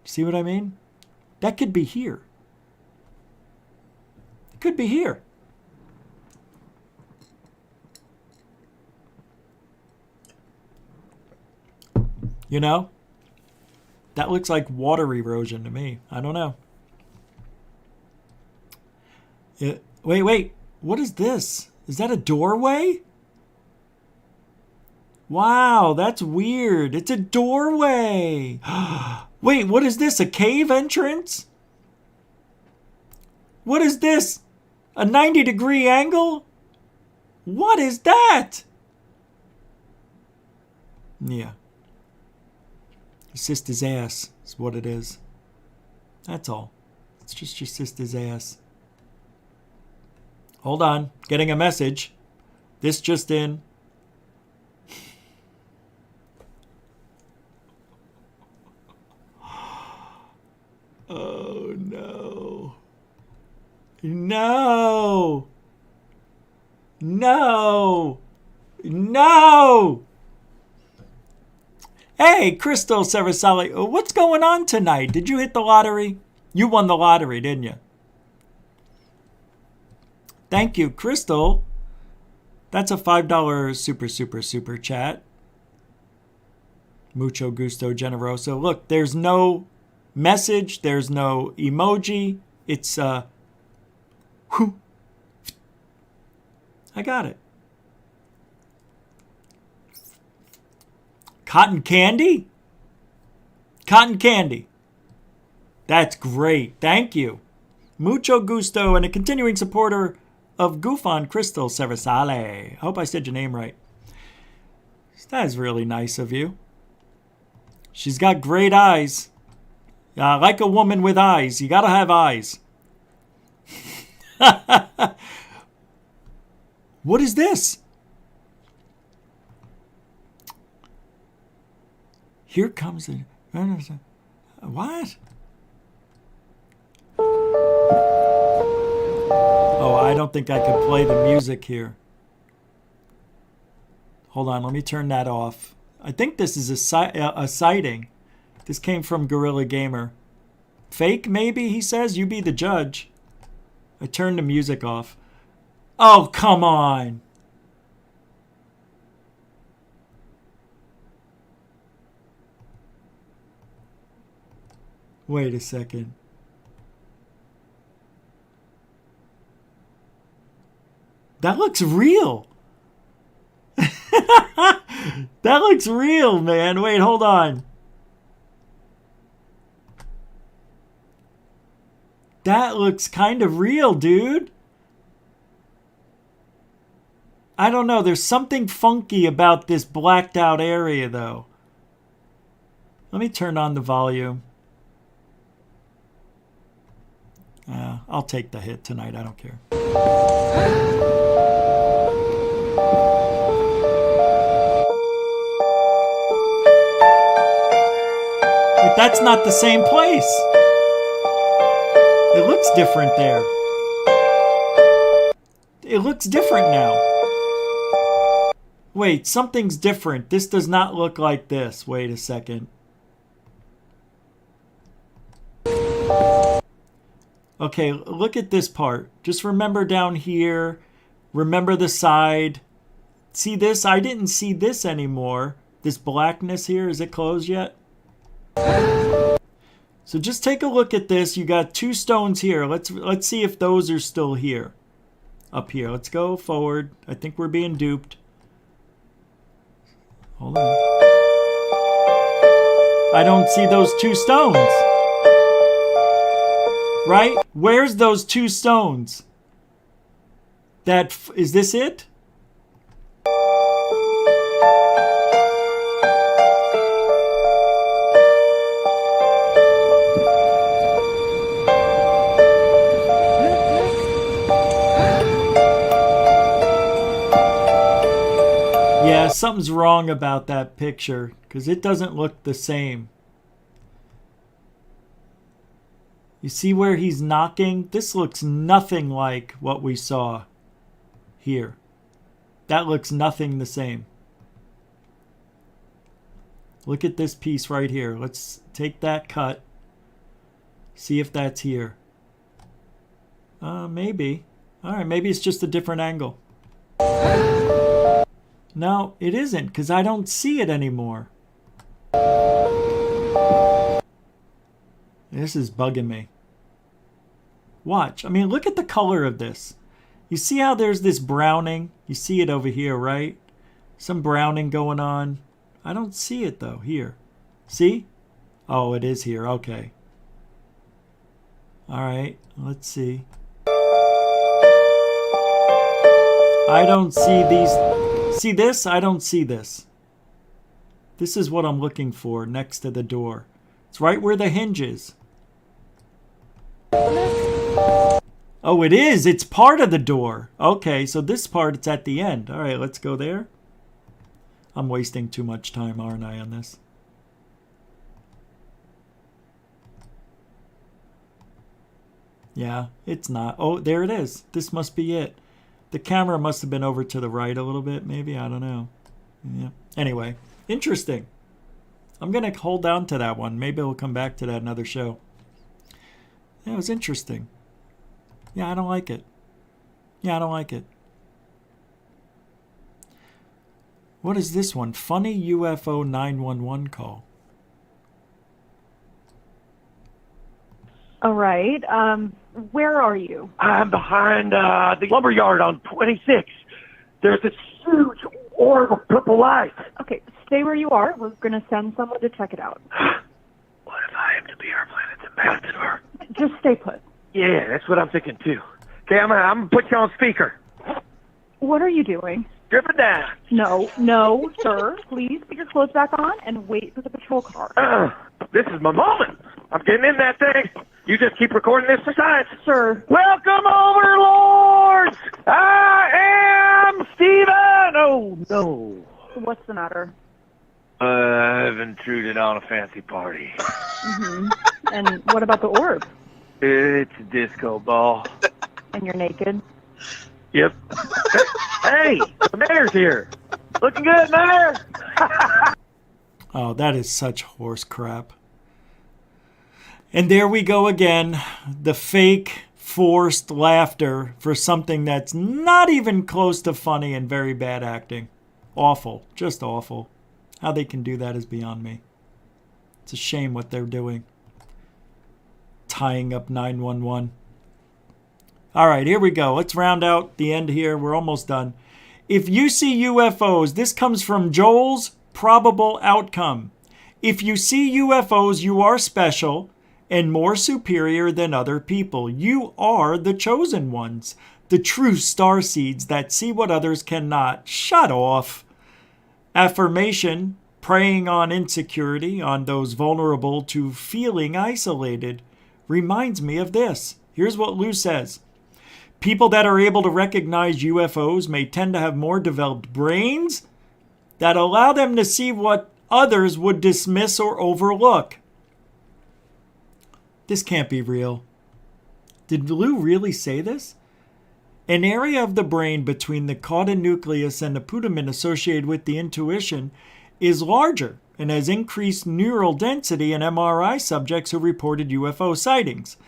See what I mean? That could be here. It could be here. You know? That looks like water erosion to me. I don't know. Wait. What is this? Is that a doorway? Wow, that's weird. It's a doorway. Wait, what is this? A cave entrance? What is this? A 90-degree angle? What is that? Yeah. Your sister's ass is what it is. That's all. It's just your sister's ass. Hold on. Getting a message. This just in. Oh, no. No. No. No. Hey, Crystal Sarasali, what's going on tonight? Did you hit the lottery? You won the lottery, didn't you? Thank you, Crystal. That's a $5 super chat. Mucho gusto generoso. Look, there's no message. There's no emoji. It's, whew. I got it. Cotton candy? Cotton candy. That's great. Thank you. Mucho gusto and a continuing supporter of GUFON, Crystal Cervisale. I hope I said your name right. That is really nice of you. She's got great eyes. Like a woman with eyes. You gotta have eyes. What is this? Here comes the... What? Oh, I don't think I can play the music here. Hold on, let me turn that off. I think this is a sighting. This came from Gorilla Gamer. Fake, maybe, he says? You be the judge. I turned the music off. Oh, come on. Wait a second. That looks real. That looks real, man. Wait, hold on. That looks kind of real, dude. I don't know. There's something funky about this blacked out area, though. Let me turn on the volume. I'll take the hit tonight. I don't care. but that's not the same place. It looks different there. It looks different now. Wait, something's different. This does not look like this. Wait a second. Okay, look at this part. Just remember down here. Remember the side. See this? I didn't see this anymore. This blackness here. Is it closed yet? So just take a look at this. You got two stones here. Let's see if those are still here. Up here. Let's go forward. I think we're being duped. Hold on. I don't see those two stones. Right? Where's those two stones? Is this it? Yeah, something's wrong about that picture because it doesn't look the same. You see where he's knocking? This looks nothing like what we saw here. That looks nothing the same. Look at this piece right here. Let's take that cut. See if that's here. Maybe. All right, maybe it's just a different angle. No, it isn't, because I don't see it anymore. This is bugging me. Watch. I mean, look at the color of this. You see how there's this browning? You see it over here, right? Some browning going on. I don't see it, though, here. See? Oh, it is here. Okay. All right. Let's see. I don't see these... See this? I don't see this. This is what I'm looking for next to the door. It's right where the hinge is. Oh, it is. It's part of the door. Okay, so this part, it's at the end. All right, let's go there. I'm wasting too much time, aren't I, on this? Yeah, it's not. Oh, there it is. This must be it. The camera must have been over to the right a little bit, maybe. I don't know. Yeah. Anyway, interesting. I'm going to hold on to that one. Maybe we'll come back to that another show. Yeah, it was interesting. Yeah, I don't like it. Yeah, I don't like it. What is this one? Funny UFO 911 call. All right. Where are you? I'm behind the lumber yard on 26. There's this huge orb of purple light. Okay, stay where you are. We're going to send someone to check it out. What if I am to be our planet's ambassador? Just stay put. Yeah, that's what I'm thinking too. Okay, I'm gonna put you on speaker. What are you doing? Stripping down. No, sir. Please put your clothes back on and wait for the patrol car. This is my moment. I'm getting in that thing. You just keep recording this for science. Sir. Welcome, overlords! I am Steven! Oh, no. What's the matter? I've intruded on a fancy party. Mm-hmm. And what about the orb? It's a disco ball. And you're naked? Yep. Hey, the mayor's here. Looking good, mayor. Oh, that is such horse crap. And there we go again. The fake, forced laughter for something that's not even close to funny and very bad acting. Awful. Just awful. How they can do that is beyond me. It's a shame what they're doing. Tying up 911. All right, here we go. Let's round out the end here. We're almost done. If you see UFOs, this comes from Joel's probable outcome. If you see UFOs, you are special and more superior than other people. You are the chosen ones, the true starseeds that see what others cannot. Shut off. Affirmation, preying on insecurity, on those vulnerable to feeling isolated, reminds me of this. Here's what Lou says. People that are able to recognize UFOs may tend to have more developed brains that allow them to see what others would dismiss or overlook. This can't be real. Did Lou really say this? An area of the brain between the cauda nucleus and the putamen associated with the intuition is larger and has increased neural density in MRI subjects who reported UFO sightings.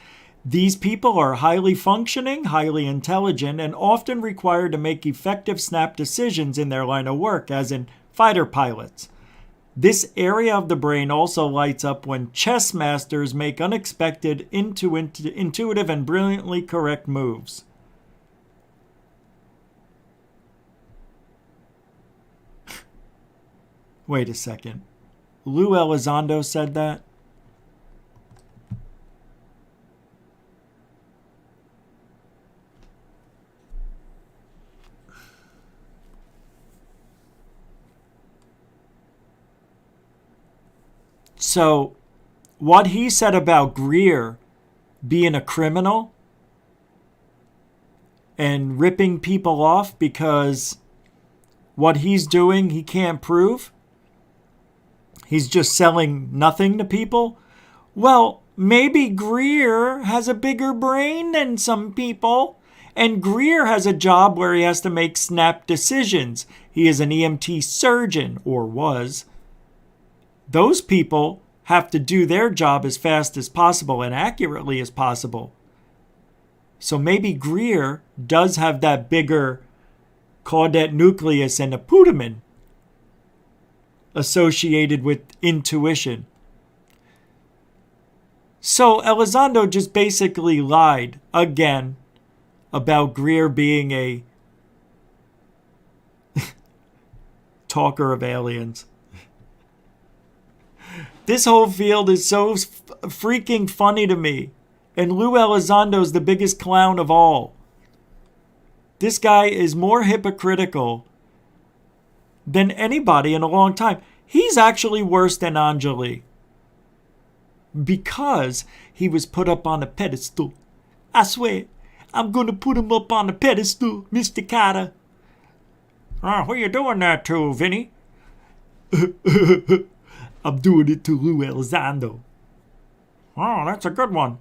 These people are highly functioning, highly intelligent, and often required to make effective snap decisions in their line of work, as in fighter pilots. This area of the brain also lights up when chess masters make unexpected, intuitive, and brilliantly correct moves. Wait a second. Lou Elizondo said that? So, what he said about Greer being a criminal and ripping people off because what he's doing he can't prove, he's just selling nothing to people. Well, maybe Greer has a bigger brain than some people, and Greer has a job where he has to make snap decisions. He is an EMT surgeon, or was. Those people have to do their job as fast as possible and accurately as possible. So maybe Greer does have that bigger caudate nucleus and a putamen associated with intuition. So Elizondo just basically lied again about Greer being a talker of aliens. This whole field is so freaking funny to me. And Lou Elizondo's the biggest clown of all. This guy is more hypocritical than anybody in a long time. He's actually worse than Anjali. Because he was put up on a pedestal. I swear, I'm going to put him up on a pedestal, Mr. Carter. What are you doing there to, Vinny? I'm doing it to Lou Elizondo. Oh, that's a good one.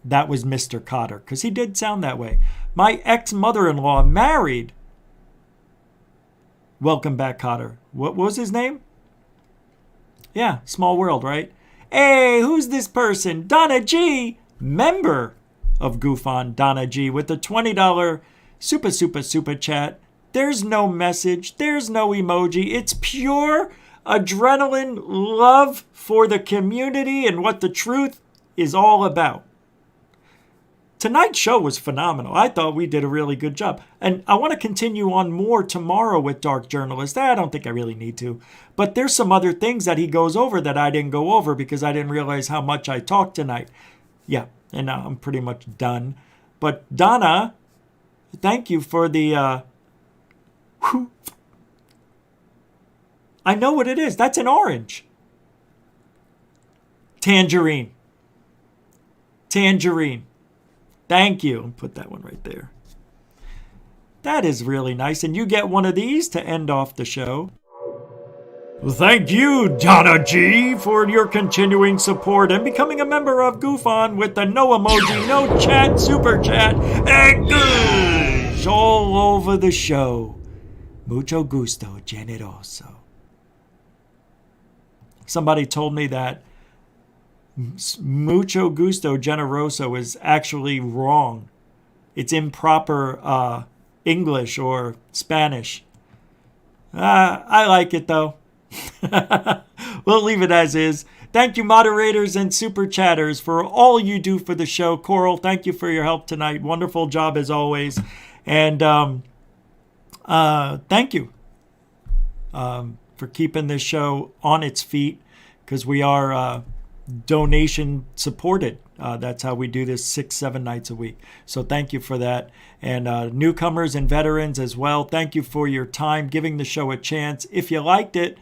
That was Mr. Cotter, because he did sound that way. My ex-mother-in-law married. Welcome back, Cotter. What was his name? Yeah, small world, right? Hey, who's this person? Donna G, member of GUFON, Donna G, with the $20 super chat. There's no message. There's no emoji. It's pure adrenaline love for the community and what the truth is all about. Tonight's show was phenomenal. I thought we did a really good job. And I want to continue on more tomorrow with Dark Journalist. I don't think I really need to. But there's some other things that he goes over that I didn't go over because I didn't realize how much I talked tonight. Yeah, and now I'm pretty much done. But Donna, thank you for the... I know what it is. That's an orange. Tangerine. Tangerine. Thank you. I'll put that one right there. That is really nice. And you get one of these to end off the show. Well, thank you, Donna G, for your continuing support and becoming a member of GUFON with the no emoji, no chat, super chat, and goosh all over the show. Mucho gusto, generoso. Somebody told me that mucho gusto generoso is actually wrong. It's improper English or Spanish. I like it though. We'll leave it as is. Thank you, moderators and super chatters, for all you do for the show. Coral, thank you for your help tonight. Wonderful job as always. And thank you for keeping this show on its feet, because we are donation supported. That's how we do this 6-7 nights a week. So thank you for that. And newcomers and veterans as well, thank you for your time, giving the show a chance. If you liked it,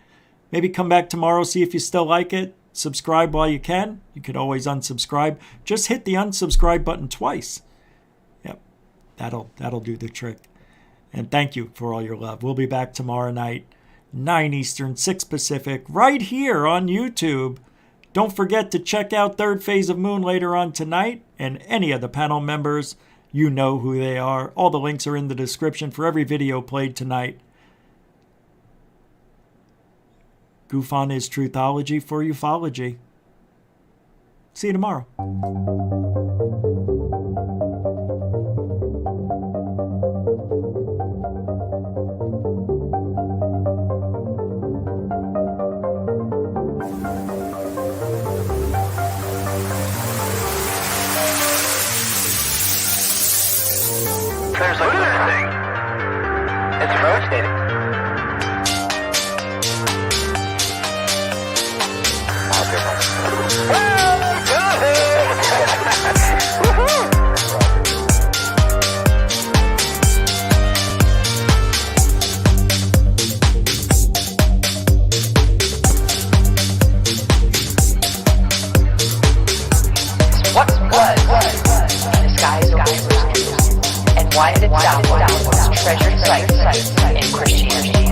maybe come back tomorrow, see if you still like it. Subscribe while you can. You could always unsubscribe. Just hit the unsubscribe button twice. Yep, that'll do the trick. And thank you for all your love. We'll be back tomorrow night, 9 Eastern, 6 Pacific, right here on YouTube. Don't forget to check out Third Phase of Moon later on tonight, and any of the panel members, you know who they are. All the links are in the description for every video played tonight. GUFON is truthology for ufology. See you tomorrow. There's look at that thing. It's rotating. Why did it downwards treasured sites in Christianity?